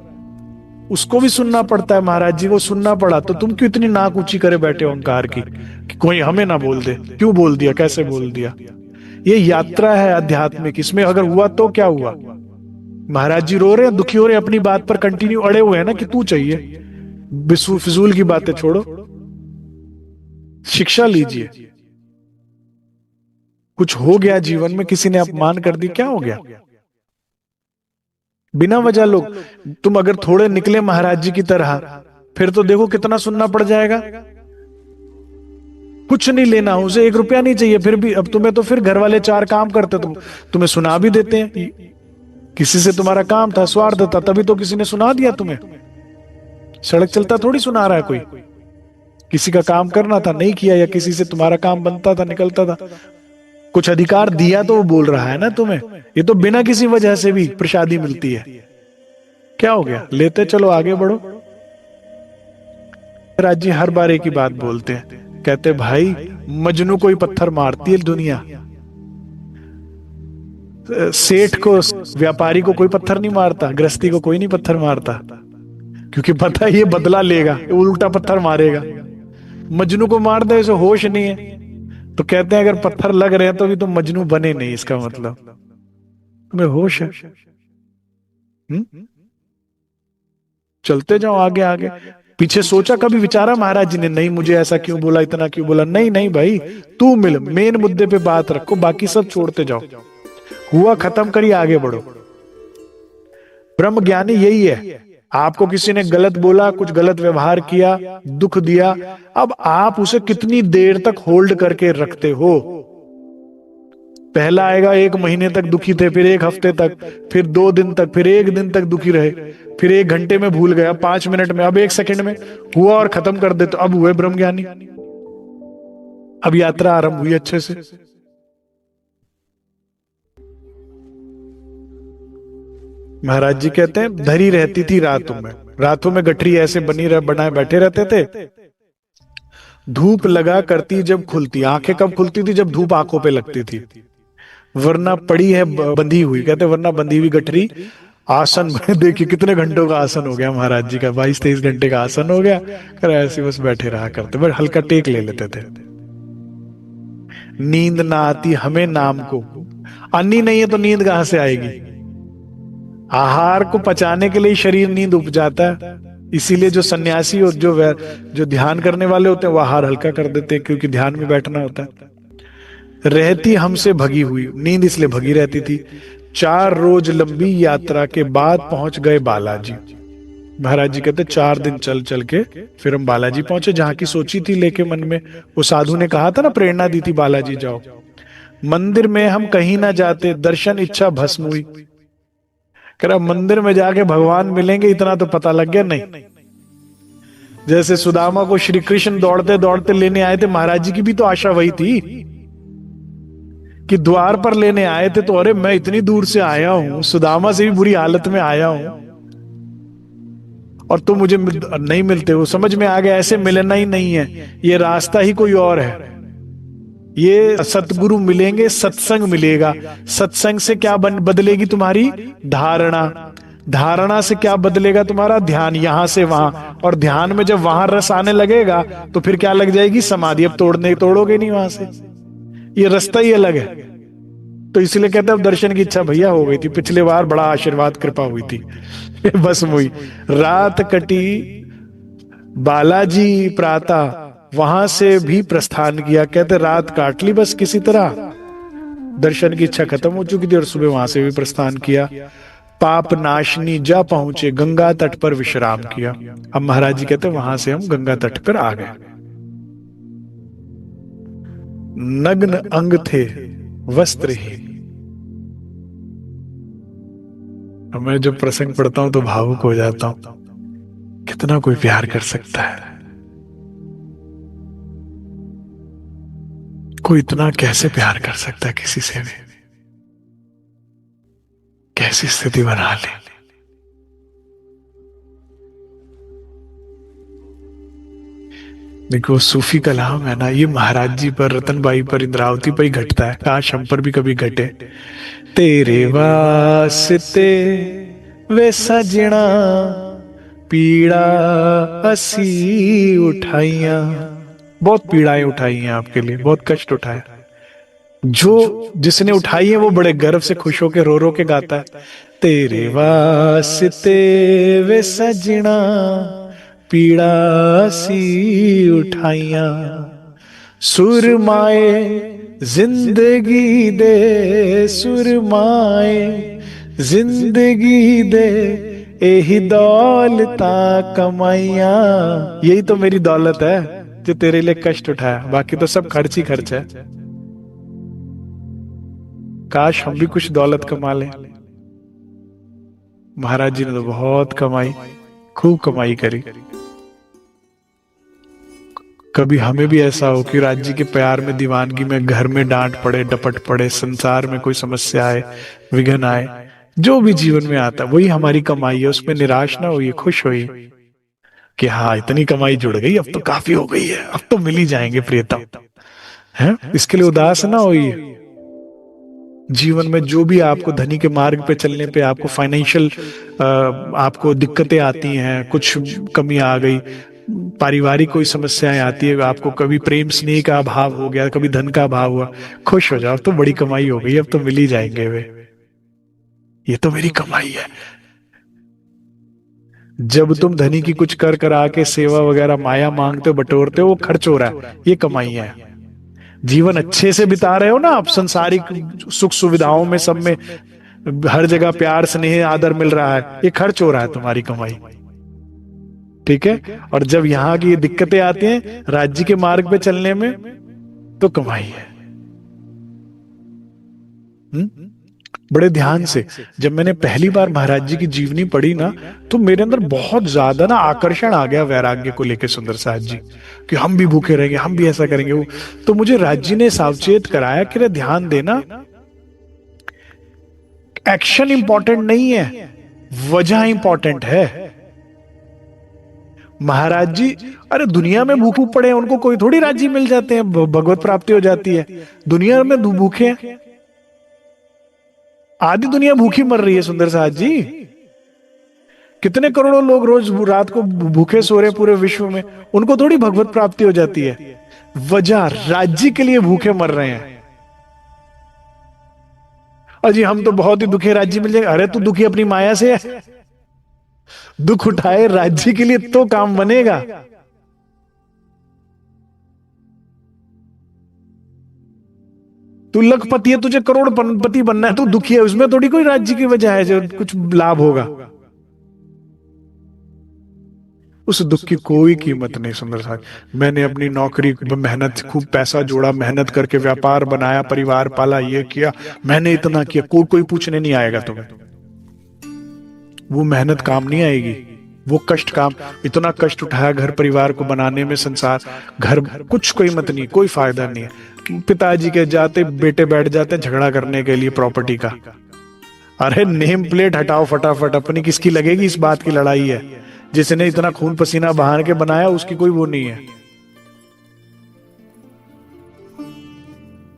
उसको भी सुनना पड़ता है। महाराज जी को सुनना पड़ा तो तुम क्यों इतनी नाक ऊंची करे बैठे हो अहंकार की कि कोई हमें ना बोल दे, क्यों बोल दिया, कैसे बोल दिया। ये यात्रा है आध्यात्मिक, इसमें अगर हुआ तो क्या हुआ। महाराज जी रो रहे हैं, दुखी हो रहे हैं, अपनी बात पर कंटिन्यू अड़े हुए हैं ना कि तू चाहिए। फिजूल की बातें छोड़ो, शिक्षा लीजिए। कुछ हो गया जीवन में, किसी ने अपमान कर दी, क्या हो गया। बिना वजह लोग, तुम अगर थोड़े निकले महाराज जी की तरह, फिर तो देखो कितना सुनना पड़ जाएगा। कुछ नहीं लेना, उसे 1 रुपया नहीं चाहिए, फिर भी अब तुम्हें तो फिर घर वाले 4 काम करते, तुम्हें सुना भी देते हैं। किसी से तुम्हारा काम था, स्वार्थ था, तभी तो किसी ने सुना दिया तुम्हें। सड़क चलता थोड़ी सुना रहा है कोई, किसी का काम करना था नहीं किया, या किसी से तुम्हारा काम बनता था निकलता था, कुछ अधिकार दिया तो वो बोल रहा है ना तुम्हें। ये तो बिना किसी वजह से भी प्रसादी मिलती है, क्या हो गया, लेते चलो आगे बढ़ो। राज जी हर बार एक ही बात बोलते हैं, कहते भाई मजनू को ही पत्थर मारती है दुनिया, सेठ को, व्यापारी को कोई पत्थर नहीं मारता, गृहस्थी को कोई नहीं पत्थर मारता, क्योंकि पता है ये बदला लेगा, उल्टा पत्थर मारेगा। मजनू को मार दे, इसे होश नहीं है, तो कहते हैं अगर पत्थर लग रहे हैं तो भी तुम मजनू बने नहीं, इसका मतलब तुम्हें होश है। चलते जाओ आगे आगे। पीछे सोचा कभी, विचारा महाराज जी ने, नहीं मुझे ऐसा क्यों बोला, इतना क्यों बोला। नहीं नहीं भाई, तू मिल, मेन मुद्दे पे बात रखो, बाकी सब छोड़ते जाओ। हुआ खत्म करिए, आगे बढ़ो। ब्रह्म ज्ञानी यही है। आपको किसी ने गलत बोला, कुछ गलत व्यवहार किया, दुख दिया, अब आप उसे कितनी देर तक होल्ड करके रखते हो। पहला आएगा 1 महीने तक दुखी थे, फिर 1 हफ्ते तक, फिर 2 दिन तक, फिर 1 दिन तक दुखी रहे, फिर 1 घंटे में भूल गया, 5 मिनट में, अब 1 सेकंड में हुआ और खत्म कर दे, तो अब हुए ब्रह्मज्ञानी। अब यात्रा आरंभ हुई अच्छे से। महाराज जी कहते हैं धरी रहती थी रातों में गठरी ऐसे बनाए बैठे रहते थे। धूप लगा करती जब खुलती, आंखें कब खुलती थी, जब धूप आंखों पे लगती थी, वरना पड़ी है बंधी हुई। कहते वरना बंधी हुई गठरी आसन देखिए कितने घंटों का आसन हो गया महाराज जी का, 22-23 घंटे का आसन हो गया। कर ऐसे बस बैठे रहा करते, बस हल्का टेक ले लेते थे। नींद ना आती हमें नाम को, अन्नी नहीं है तो नींद कहां से आएगी। आहार को पचाने के लिए शरीर नींद उपजाता है, इसीलिए जो सन्यासी और जो ध्यान करने वाले होते हैं वो आहार हल्का कर देते हैं, क्योंकि ध्यान में बैठना होता है। रहती हमसे भगी हुई, नींद इसलिए भगी रहती थी। 4 रोज लंबी यात्रा के बाद पहुंच गए बालाजी। महाराज जी कहते 4 दिन चल चल के फिर हम बालाजी पहुंचे, जहां की सोची थी लेके मन में। वो साधु ने कहा था ना, प्रेरणा दी थी, बालाजी जाओ। मंदिर में हम कहीं ना जाते, दर्शन इच्छा भस्म हुई। कह रहा मंदिर में जाके भगवान मिलेंगे इतना तो पता लग गया। नहीं, जैसे सुदामा को श्री कृष्ण दौड़ते दौड़ते लेने आए थे, महाराज जी की भी तो आशा वही थी। कि द्वार पर लेने आए थे तो अरे मैं इतनी दूर से आया हूं, सुदामा से भी बुरी हालत में आया हूं और तुम मुझे नहीं मिलते हो। समझ में आ गया ऐसे मिलना ही नहीं है, ये रास्ता ही कोई और है। ये सतगुरु मिलेंगे, सत्संग मिलेगा। सत्संग से क्या बदलेगी तुम्हारी धारणा, धारणा से क्या बदलेगा तुम्हारा ध्यान, यहां से वहां, और ध्यान में जब वहां रस आने लगेगा तो फिर क्या लग जाएगी, समाधि। अब तोड़ोगे नहीं वहां से, ये रास्ता ही अलग है। तो इसलिए कहते हैं दर्शन की इच्छा भैया हो गई थी, पिछले बार बड़ा आशीर्वाद कृपा हुई थी। बस वही रात कटी, बालाजी प्रातः वहां से भी प्रस्थान किया। कहते रात काट ली बस किसी तरह, दर्शन की इच्छा खत्म हो चुकी थी और सुबह वहां से भी प्रस्थान किया। पाप नाशनी जा पहुंचे, गंगा तट पर विश्राम किया। अब महाराज जी कहते वहां से हम गंगा तट पर आ गए। नग्न अंग थे वस्त्रहीन। मैं जब प्रसंग पढ़ता हूं तो भावुक हो जाता हूं। कितना कोई प्यार कर सकता है, कोई इतना कैसे प्यार कर सकता है किसी से भी, कैसी स्थिति बना ली। देखो सूफी कलाम है ना, ये महाराज जी पर, रतनबाई पर, इंद्रावती पर ही घटता है। काश हम पर भी कभी घटे। तेरे वास्ते वे सजना पीड़ा असी उठाइया। बहुत पीड़ाएं उठाई हैं आपके लिए, बहुत कष्ट उठाए। जो जिसने उठाई है वो बड़े गर्व से खुश होकर रो रो के गाता है, तेरे वास्ते वे सजना पीड़ा सी उठाइया। सुरमाए जिंदगी दे, सुरमाए जिंदगी दे, यही दौलता कमाइया। यही तो मेरी दौलत है जो तेरे लिए कष्ट उठाया, बाकी तो सब खर्च ही खर्च है। काश हम भी कुछ दौलत कमा लें। महाराज जी ने तो बहुत कमाई, खूब कमाई करी। कभी हमें भी ऐसा हो कि राज्य के प्यार में, दीवानगी में, घर में डांट पड़े, डपट पड़े, संसार में कोई समस्या आए, विघ्न आए, जो भी जीवन में आता वही हमारी कमाई है, उसमें निराश ना होइए, खुश होइए कि हाँ इतनी कमाई जुड़ गई, अब तो काफी हो गई है, अब तो मिल ही जाएंगे प्रियतम, है। इसके लिए उदास ना होइए। जीवन में जो भी आपको धनी के मार्ग पे चलने पे आपको फाइनेंशियल आपको दिक्कतें आती हैं, कुछ कमी आ गई, पारिवारिक कोई समस्याएं आती है, आपको कभी प्रेम स्नेह का अभाव हो गया, कभी धन का अभाव हुआ, खुश हो जाओ, अब तो बड़ी कमाई हो गई, अब तो मिल ही जाएंगे वे, ये तो मेरी कमाई है। जब तुम धनी की कुछ कर करा के सेवा वगैरह माया मांगते हो, बटोरते हो, वो खर्च हो रहा है, ये कमाई है। जीवन अच्छे से बिता रहे हो ना आप, संसारिक सुख सुविधाओं में, सब में, हर जगह प्यार स्नेह आदर मिल रहा है, ये खर्च हो रहा है तुम्हारी कमाई, ठीक है। और जब यहाँ की दिक्कतें आती हैं राज्य के मार्ग पे चलने में, तो कमाई है। बड़े ध्यान से जब मैंने पहली बार महाराज जी की जीवनी पढ़ी ना, तो मेरे अंदर बहुत ज्यादा ना आकर्षण आ गया वैराग्य को लेकर सुंदर साथ जी, कि हम भी भूखे रहेंगे, हम भी ऐसा करेंगे। वो तो मुझे राज जी ने सावचेत कराया कि ध्यान देना, एक्शन इंपॉर्टेंट नहीं है, वजह इंपॉर्टेंट है। महाराज जी अरे दुनिया में भूखे पड़े हैं, उनको कोई थोड़ी राज्य मिल जाते हैं, भगवत प्राप्ति हो जाती है। दुनिया में भूखे हैं, आधी दुनिया भूखी मर रही है सुंदर साथ जी। कितने करोड़ों लोग रोज रात को भूखे सो रहे पूरे विश्व में, उनको थोड़ी भगवत प्राप्ति हो जाती है। वजह राज्य के लिए भूखे मर रहे हैं। अजी हम तो बहुत ही दुखी, राज्य मिल जाएगा। अरे तू दुखी अपनी माया से है, दुख उठाए राज्य के लिए तो काम बनेगा। तू लखपति है, तुझे करोड़पति बनना है, तू दुखी है, उसमें थोड़ी कोई राज्य की वजह है जो कुछ लाभ होगा। उस दुख की कोई कीमत नहीं सुंदर साथ। मैंने अपनी नौकरी मेहनत, खूब पैसा जोड़ा, मेहनत करके व्यापार बनाया, परिवार पाला, ये किया, मैंने इतना किया, कोई पूछने नहीं आएगा तुम्हें। वो मेहनत काम नहीं आएगी, वो कष्ट काम, इतना कष्ट उठाया घर परिवार को बनाने में, संसार घर कुछ कीमत नहीं, कोई फायदा नहीं है। पिताजी के जाते बेटे बैठ जाते हैं झगड़ा करने के लिए प्रॉपर्टी का। अरे नेम प्लेट हटाओ फटाफट, अपनी किसकी लगेगी, इस बात की लड़ाई है। जिसने इतना खून पसीना बहा के बनाया उसकी कोई वो नहीं है।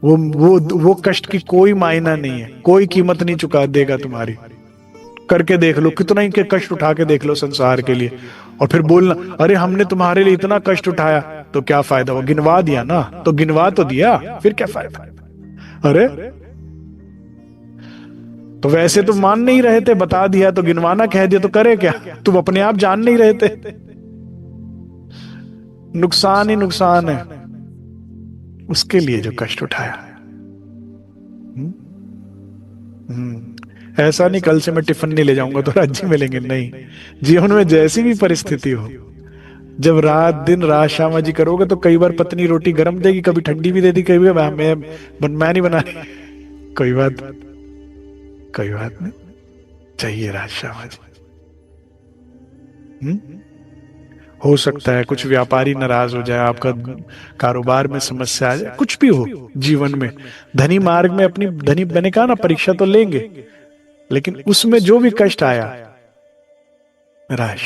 वो कष्ट की कोई मायना नहीं है, कोई कीमत नहीं चुका देगा तुम्हारी। करके देख लो, कितना ही के कष्ट उठा के देख लो संसार के लिए, और फिर बोलना अरे हमने तुम्हारे लिए इतना कष्ट उठाया, तो क्या फायदा हुआ? गिनवा दिया ना, तो गिनवा तो दिया, फिर क्या फायदा? अरे तो वैसे तो मान नहीं रहे थे, बता दिया तो गिनवाना कह दिया तो करे क्या? तुम अपने आप जान नहीं रहे थे। नुकसान ही नुकसान है उसके लिए जो कष्ट उठाया। ऐसा नहीं कल से मैं टिफिन नहीं ले जाऊंगा तो राज्य मिलेंगे, नहीं। जीवन में जैसी भी परिस्थिति हो, जब रात दिन रात शामाजी करोगे तो कई बार पत्नी रोटी गर्म देगी, कभी ठंडी भी दे दी, कभी मैं नहीं बना कोई बात नहीं, चाहिए राज शामाजी। हो सकता है कुछ व्यापारी नाराज हो जाए, आपका कारोबार में समस्या आ जाए, कुछ भी हो जीवन में। धनी मार्ग में अपनी धनी, मैंने कहा ना परीक्षा तो लेंगे, लेकिन उसमें जो भी कष्ट आया, राज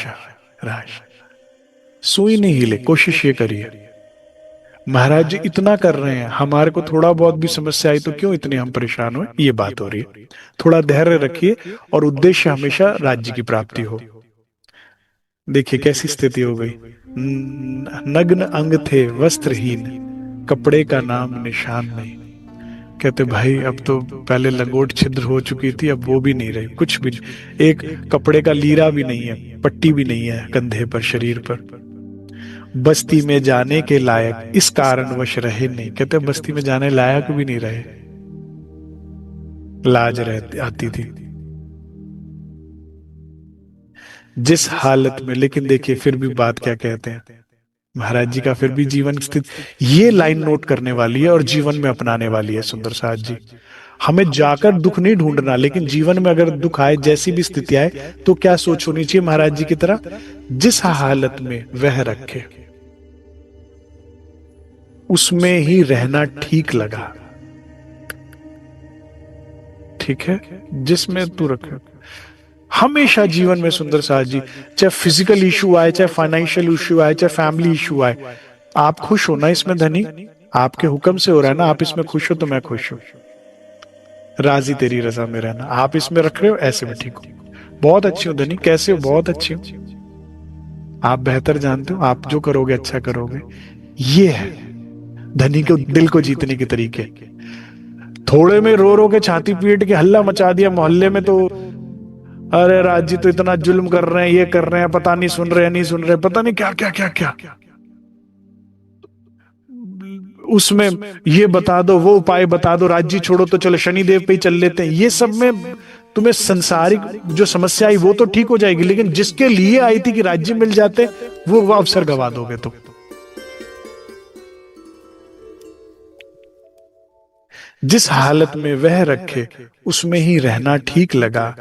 सुई नहीं हिले, कोशिश ये करिए। महाराज जी इतना कर रहे हैं, हमारे को थोड़ा बहुत भी समस्या आई तो क्यों इतने हम परेशान हुए, ये बात हो रही है। थोड़ा धैर्य रखिए और उद्देश्य हमेशा राज्य की प्राप्ति हो। देखिए कैसी स्थिति हो गई, नग्न अंग थे वस्त्रहीन, कपड़े का नाम निशान नहीं। कहते भाई अब तो पहले लंगोट छिद्र हो चुकी थी, अब वो भी नहीं रही, कुछ भी नहीं। एक कपड़े का लीरा भी नहीं है, पट्टी भी नहीं है कंधे पर, शरीर पर। बस्ती में जाने के लायक इस कारणवश रहे नहीं। कहते बस्ती में जाने लायक भी नहीं रहे, लाज रहती आती थी जिस हालत में। लेकिन देखिए फिर भी बात क्या कहते हैं महाराज जी का, फिर भी जीवन स्थित, ये लाइन नोट करने वाली है और जीवन में अपनाने वाली है सुंदर साथ जी। हमें जाकर दुख नहीं ढूंढना, लेकिन जीवन में अगर दुख आए, जैसी भी स्थिति आए, तो क्या सोच होनी चाहिए महाराज जी की तरह, जिस हालत में वह रखे उसमें ही रहना ठीक लगा। ठीक है, जिसमें तू रखे। हमेशा जीवन में सुंदर साथ जी, चाहे फिजिकल इशू आए, चाहे फाइनेंशियल इशू आए, चाहे फैमिली इशू आए, आप खुश हो ना इसमें धनी, आपके हुक्म से हो रहा है ना, आप इसमें खुश हो तो मैं खुश हूं। राजी तेरी रजा में रहना, आप इसमें रख रहे हो, ऐसे में ठीक हो, बहुत अच्छी हो धनी। कैसे हो? बहुत अच्छी हो, आप बेहतर जानते हो, आप जो करोगे अच्छा करोगे। ये है धनी को दिल को जीतने के तरीके। थोड़े में रो रो के छाती पीट के हल्ला मचा दिया मोहल्ले में, तो अरे राज जी तो इतना जुल्म कर रहे हैं, ये कर रहे हैं, पता नहीं सुन रहे हैं, नहीं सुन रहे, पता नहीं क्या क्या क्या क्या, उसमें ये बता दो, वो उपाय बता दो, राज्य छोड़ो तो चलो शनिदेव पे ही चल लेते हैं। ये सब में तुम्हें संसारिक जो समस्या आई वो तो ठीक हो जाएगी, लेकिन जिसके लिए आई थी कि राज्य मिल जाते, वो अवसर गवा दोगे। तो जिस हालत में वह रखे उसमें ही रहना ठीक लगा।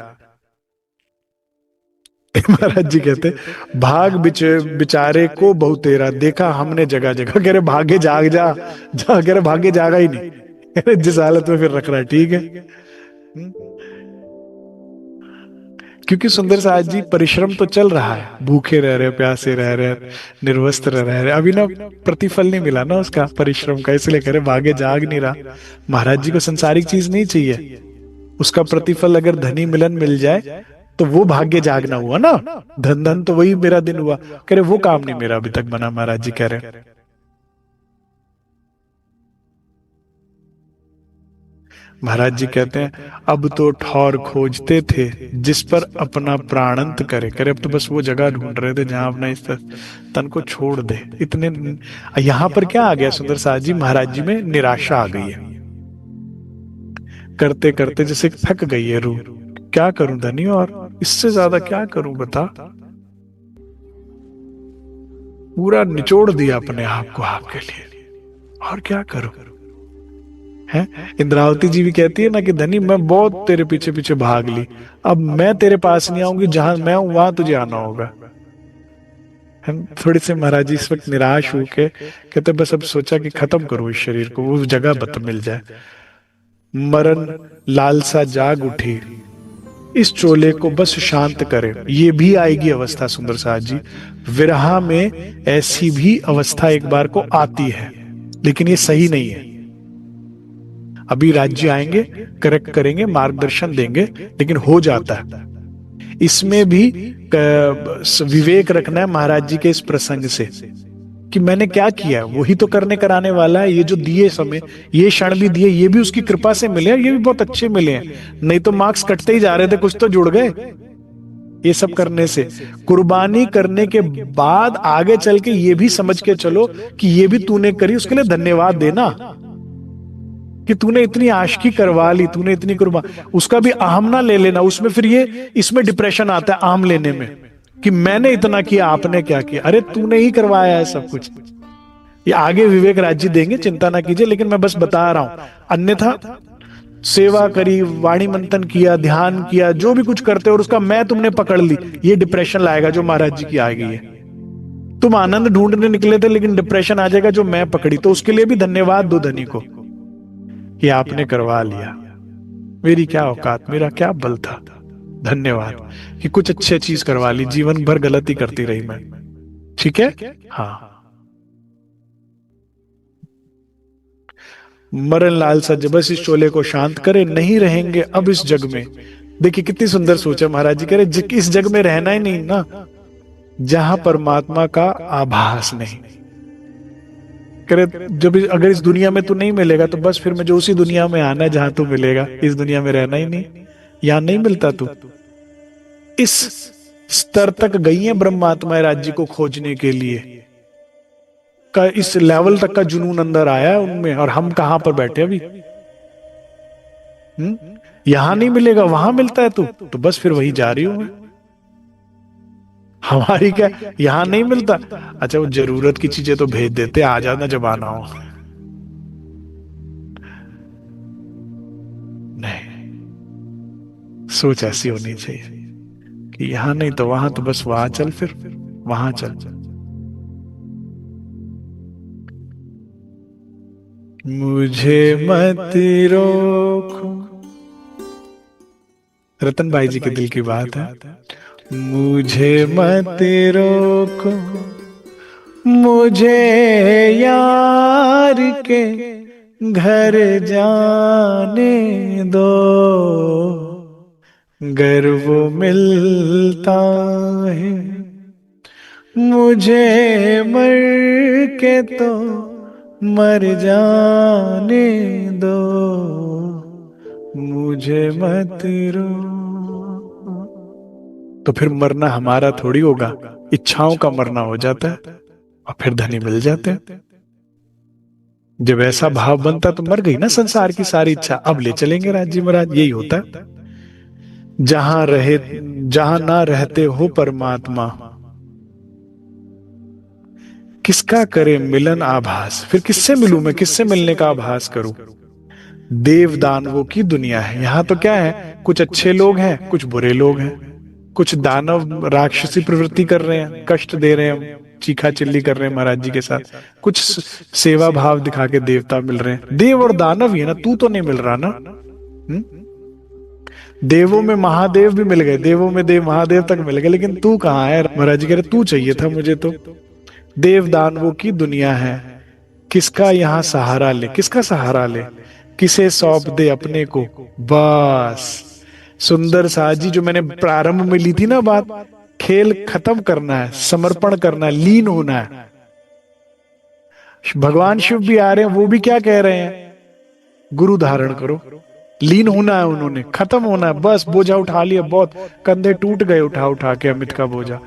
महाराज जी कहते भाग बिचारे को बहुतेरा देखा हमने जगह जगह। कह रहे भागे जाग जा, कह रहे भागे जागा ही नहीं, जिस हालत में फिर रख रहा है ठीक है। क्योंकि सुंदर साथ जी परिश्रम तो चल रहा है, भूखे रह रहे, प्यासे रह रहे, निर्वस्त्र रह रहे, अभी ना प्रतिफल नहीं मिला ना उसका परिश्रम का, इसलिए कह रहे भागे जाग नहीं रहा। महाराज जी को संसारिक चीज नहीं चाहिए, उसका प्रतिफल अगर धनी मिलन मिल जाए तो वो भाग्य जागना हुआ ना। धन तो वही मेरा दिन हुआ, कह रहे वो काम नहीं मेरा अभी तक बना। महाराज जी कह रहे महाराज जी कहते हैं अब तो ठौर खोजते थे जिस पर अपना प्राणंत करे। करे अब तो बस वो जगह ढूंढ रहे थे जहां अपना इस तन को छोड़ दे। इतने यहां पर क्या आ गया सुंदर साथ जी, महाराज जी में निराशा आ गई है। करते करते जैसे थक गई है रूह, क्या करूं धनी, और इससे ज्यादा क्या करूं बता। पूरा निचोड़ दिया अपने आप को आपके लिए, और क्या करूं है। इंद्रावती जी भी कहती है ना कि धनी मैं बहुत तेरे पीछे पीछे भाग ली, अब मैं तेरे पास नहीं आऊंगी, जहां मैं हूं वहां तुझे आना होगा। हम थोड़े से महाराज जी इस वक्त निराश हो के कहते बस अब सोचा कि खत्म करो इस शरीर को, वो जगह बत मिल जाए। मरण लालसा जाग उठी, इस चोले को बस शांत करे। ये भी आएगी अवस्था सुंदर साथ जी, विरहा में ऐसी भी अवस्था एक बार को आती है, लेकिन ये सही नहीं है। अभी राज्य आएंगे, करेक्ट करेंगे, मार्गदर्शन देंगे, लेकिन हो जाता है। इसमें भी विवेक रखना है महाराज जी के इस प्रसंग से कि मैंने क्या किया, वही तो करने कराने वाला है। ये जो दिए समय, ये क्षण भी दिए, ये भी उसकी कृपा से मिले, ये भी बहुत अच्छे मिले हैं। नहीं तो मार्क्स कटते ही जा रहे थे, कुछ तो जुड़ गए ये सब करने से। कुर्बानी करने के बाद आगे चल के ये भी समझ के चलो कि ये भी तूने करी, उसके लिए धन्यवाद देना कि तूने इतनी आशिकी करवा ली, तूने इतनी कुर्बान। उसका भी अहम ना ले लेना, उसमें फिर ये इसमें डिप्रेशन आता है अहम लेने में कि मैंने इतना किया, आपने क्या किया। अरे तूने ही करवाया है सब कुछ। ये आगे विवेक राज्य देंगे, चिंता ना कीजिए, लेकिन मैं बस बता रहा हूं। अन्यथा सेवा करी, वाणी मंथन किया, ध्यान किया, जो भी कुछ करते और उसका मैं तुमने पकड़ ली, ये डिप्रेशन लाएगा जो महाराज जी की आ गई है। तुम आनंद ढूंढने निकले थे, लेकिन डिप्रेशन आ जाएगा जो मैं पकड़ी। तो उसके लिए भी धन्यवाद दो धनी को कि आपने करवा लिया। मेरी क्या औकात, मेरा क्या बल था, धन्यवाद कि कुछ अच्छी चीज करवा ली। जीवन भर गलती करती रही मैं, ठीक है। हाँ, मरण लालसा बस इस शोले को शांत करे, नहीं रहेंगे अब इस जग में। देखिए कितनी सुंदर सोच है महाराज जी। कह रहे इस जग में रहना ही नहीं ना जहां परमात्मा का आभास नहीं। करे जब अगर इस दुनिया में तू नहीं मिलेगा तो बस फिर मुझे उसी दुनिया में आना है जहां तू मिलेगा। इस दुनिया में रहना ही नहीं, यहां नहीं मिलता तू। इस स्तर तक गई है ब्रह्मात्मा राज्य को खोजने के लिए, का इस लेवल तक का जुनून अंदर आया है उनमें। और हम कहां पर बैठे अभी, यहां नहीं मिलेगा वहां मिलता है तू, तो बस फिर वही जा रही हूं मैं। हमारी क्या, यहां नहीं मिलता, अच्छा वो जरूरत की चीजें तो भेज देते, आ जाना जब आना हो। नहीं, सोच ऐसी होनी चाहिए कि यहां नहीं तो वहां, तो बस वहां चल, फिर वहां चल। मुझे मत रोको, रतन भाई जी के दिल की बात है। मुझे मत रोको, मुझे यार के घर जाने दो, गर वो मिलता है मुझे मर के तो मर जाने दो, मुझे मत रो। तो फिर मरना हमारा थोड़ी होगा, इच्छाओं का मरना हो जाता है और फिर धनी मिल जाते हैं। जब ऐसा भाव बनता तो मर गई ना संसार की सारी इच्छा। अब ले चलेंगे राज्य महाराज, यही होता है। जहां रहे, जहां ना रहते हो परमात्मा, किसका करे मिलन आभास। फिर किससे मिलूं मैं, किससे मिलने का आभास करूं। देव दानवों की दुनिया है। यहां तो क्या है, कुछ अच्छे लोग हैं, कुछ बुरे लोग हैं। कुछ दानव राक्षसी प्रवृत्ति कर रहे हैं, कष्ट दे रहे हैं, चीखा चिल्ली कर रहे हैं महाराज जी के साथ। कुछ सेवा भाव दिखा के देवता मिल रहे हैं। देव और दानव ही है ना, तू तो नहीं मिल रहा ना। देवों में महादेव भी मिल गए, देवों में देव महादेव तक मिल गए, लेकिन तू कहाँ है। महाराज जी कह रहे तू चाहिए था मुझे। तो देव दानवों की दुनिया है, किसका यहाँ सहारा ले, किसका सहारा ले, किसे सौंप दे अपने को। बस सुंदर साज जी, जो मैंने प्रारंभ में ली थी ना बात, खेल खत्म करना है, समर्पण करना है, लीन होना है। भगवान शिव भी आ रहे हैं, वो भी क्या कह रहे हैं, गुरु धारण करो। लीन होना है उन्होंने, खत्म होना है। बस बोझा उठा लिया, बहुत कंधे टूट गए उठा उठा के अमित का बोझा,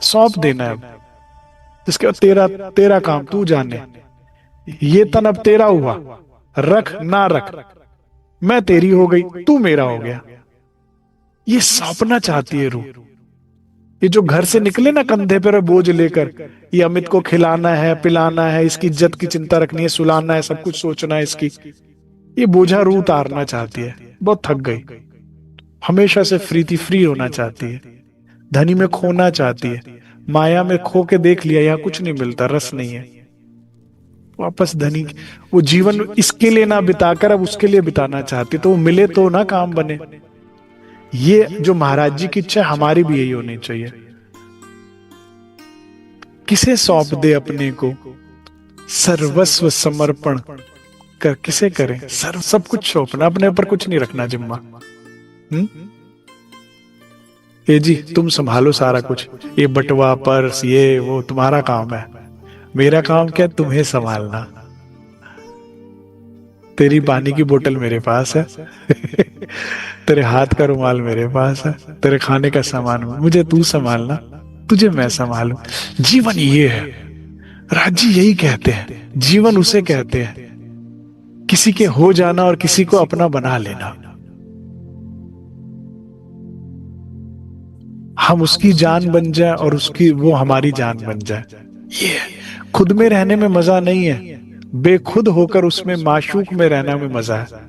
सौंप देना है। जिसके बाद तेरा तेरा काम तू जाने। ये तन अब तेरा हुआ, रख ना रख, मैं तेरी हो गई, तू मेरा हो गया। ये सौंपना चाहती है रूह। ये जो घर से निकले ना कंधे पर बोझ लेकर, ये अमित को खिलाना है, पिलाना है, इसकी इज्जत की चिंता रखनी है, सुलाना है, सब कुछ सोचना है इसकी, ये बोझा रूह उतारना चाहती है। बहुत थक गई, हमेशा से फ्री होना चाहती है, धनी में खोना चाहती है, माया में खो के देख लिया, यहाँ कुछ नहीं मिलता, रस नहीं है। वापस धनी, वो जीवन इसके लिए ना बिताकर अब उसके लिए बिताना चाहती, तो वो मिले तो ना काम बने। ये जो महाराज जी की इच्छा, हमारी भी यही होनी चाहिए। किसे सौंप दे अपने को, सर्वस्व समर्पण कर किसे करें, सब कुछ सौंपना, अपने ऊपर कुछ नहीं रखना जिम्मा। ये जी तुम संभालो सारा कुछ, ये बटवा पर्स ये वो तुम्हारा काम है, मेरा काम क्या, तुम्हें संभालना। तेरी पानी की बोतल मेरे पास है तेरे हाथ का रुमाल मेरे पास है, तेरे खाने का सामान मुझे तू संभालना, तुझे मैं संभालू। जीवन ये है, राजी यही कहते हैं, जीवन उसे कहते हैं, किसी के हो जाना और किसी को अपना बना लेना। हम उसकी जान बन जाए और उसकी वो हमारी जान बन जाए। ये खुद में रहने में मजा नहीं है, बेखुद होकर उसमें माशूक में रहना में मजा है।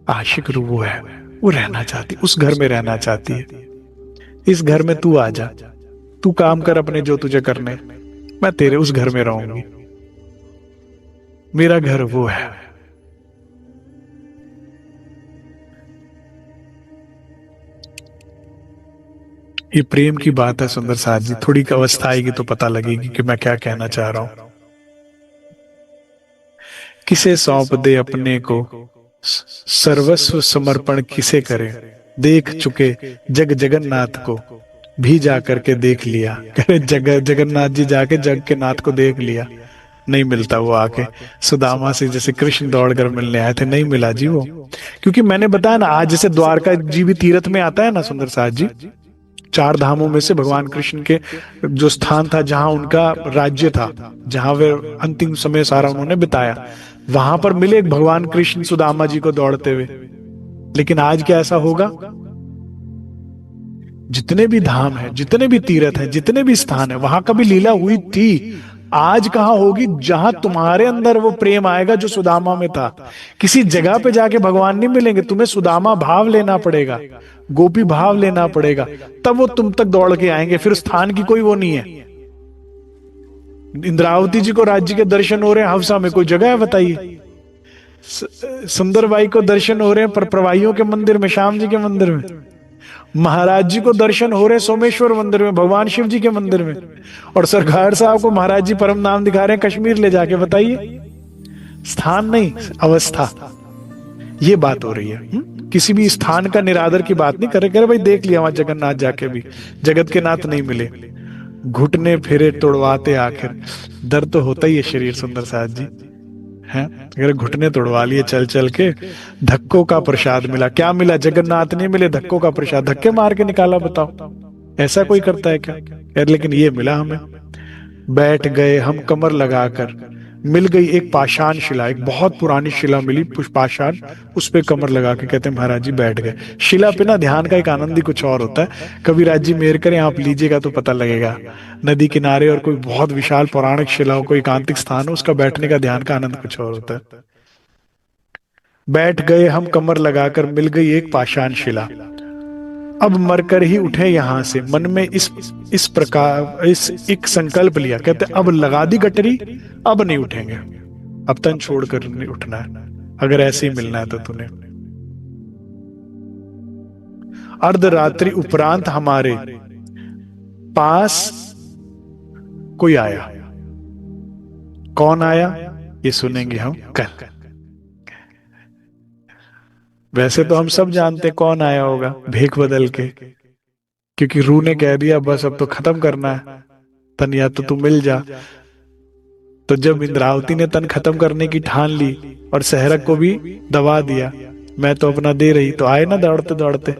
आशिक रूह वो है, वो रहना चाहती, उस घर में रहना चाहती है। इस घर में तू आ जा, तू काम कर अपने जो तुझे करने, मैं तेरे उस घर में रहूंगी। मेरा घर वो है। ये प्रेम की बात है सुंदर साथ जी, थोड़ी अवस्था आएगी तो पता लगेगी कि मैं क्या कहना चाह रहा हूं। किसे सौंप दे अपने को, सर्वस्व समर्पण किसे करे, देख चुके जग जगन्नाथ को भी जा करके देख लिया। जगन्नाथ जी जाके जग के नाथ को देख लिया, नहीं मिलता वो आके। सुदामा से जैसे कृष्ण दौड़कर मिलने आए थे, नहीं मिला जी वो, क्योंकि मैंने बताया ना, आज जैसे द्वारका जी भी तीर्थ में आता है ना सुंदर साथ जी, 4 धामों में से भगवान कृष्ण के जो स्थान था, जहां उनका राज्य था, जहां वे अंतिम समय सारा उन्होंने बिताया, वहां पर मिले भगवान कृष्ण सुदामा जी को दौड़ते हुए। लेकिन आज क्या ऐसा होगा? जितने भी धाम है, जितने भी तीर्थ हैं, जितने भी स्थान है, वहां कभी लीला हुई थी, आज कहां होगी? जहां तुम्हारे अंदर वो प्रेम आएगा जो सुदामा में था। किसी जगह पे जाके भगवान नहीं मिलेंगे, तुम्हें सुदामा भाव लेना पड़ेगा, गोपी भाव लेना पड़ेगा, तब वो तुम तक दौड़ के आएंगे। फिर स्थान की कोई वो नहीं है। इंद्रावती जी को राज्य के दर्शन हो रहे हैं, हवसा में कोई जगह है बताइए? सुंदरबाई को दर्शन हो रहे हैं पर प्रवाहियों के मंदिर में, श्याम जी के मंदिर में। महाराज जी को दर्शन हो रहे हैं सोमेश्वर मंदिर में, भगवान शिव जी के मंदिर में। और सरकार साहब को महाराज जी परम नाम दिखा रहे हैं कश्मीर ले जाके, बताइए? स्थान नहीं, अवस्था। ये बात हो रही है। किसी भी स्थान का निरादर की बात नहीं कर रहे भाई, देख लिया वहां जगन्नाथ जाके भी जगत के नाथ नहीं मिले, घुटने फिरे तोड़वाते आखिर। दर्द तो होता ही है शरीर सुंदर साथ जी, है? अगर घुटने तोड़वा लिए चल चल के, धक्कों का प्रसाद मिला। क्या मिला? जगन्नाथ नहीं मिले, धक्कों का प्रसाद, धक्के मार के निकाला। बताओ ऐसा कोई करता है क्या? यार लेकिन ये मिला हमें। बैठ गए हम कमर लगाकर, मिल गई एक पाषाण शिला, एक बहुत पुरानी शिला मिली पुष्पाषाण, उस पे कमर लगा के कहते हैं महाराज जी बैठ गए। शिला पे ना ध्यान का एक आनंद ही कुछ और होता है। कभी राज जी मेहर करें, आप लीजिएगा तो पता लगेगा। नदी किनारे और कोई बहुत विशाल पौराणिक शिला हो, कोई एकांतिक स्थान हो, उसका बैठने का ध्यान का आनंद कुछ और होता है। बैठ गए हम कमर लगाकर, मिल गई एक पाषाण शिला, अब मरकर ही उठे यहां से। मन में इस प्रकार एक संकल्प लिया, कहते अब लगा दी गटरी, अब नहीं उठेंगे, अब तन छोड़कर नहीं उठना है, अगर ऐसे ही मिलना है तो तूने। अर्धरात्रि उपरांत हमारे पास कोई आया। कौन आया ये सुनेंगे हम कल। वैसे तो हम सब जानते कौन आया होगा, भेख बदल के, क्योंकि रूह ने कह दिया बस अब तो खत्म करना है तन, या तो तू मिल जा। तो जब इंद्रावती ने तन खत्म करने की ठान ली और सहरक को भी दबा दिया, मैं तो अपना दे रही, तो आए ना दौड़ते दौड़ते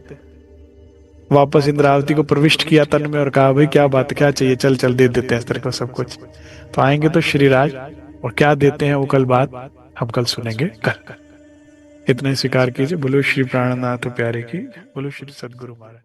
वापस इंद्रावती को प्रविष्ट किया तन में और कहा भाई क्या बात, क्या चाहिए, चल चल दे देते हैं इस तरह को सब कुछ। तो आएंगे तो श्रीराज, और क्या देते हैं वो कल बात हम कल सुनेंगे कल। इतना ही स्वीकार कीजिए। बोलो श्री प्राणनाथ प्यारे की, बोलो श्री सदगुरु महाराज।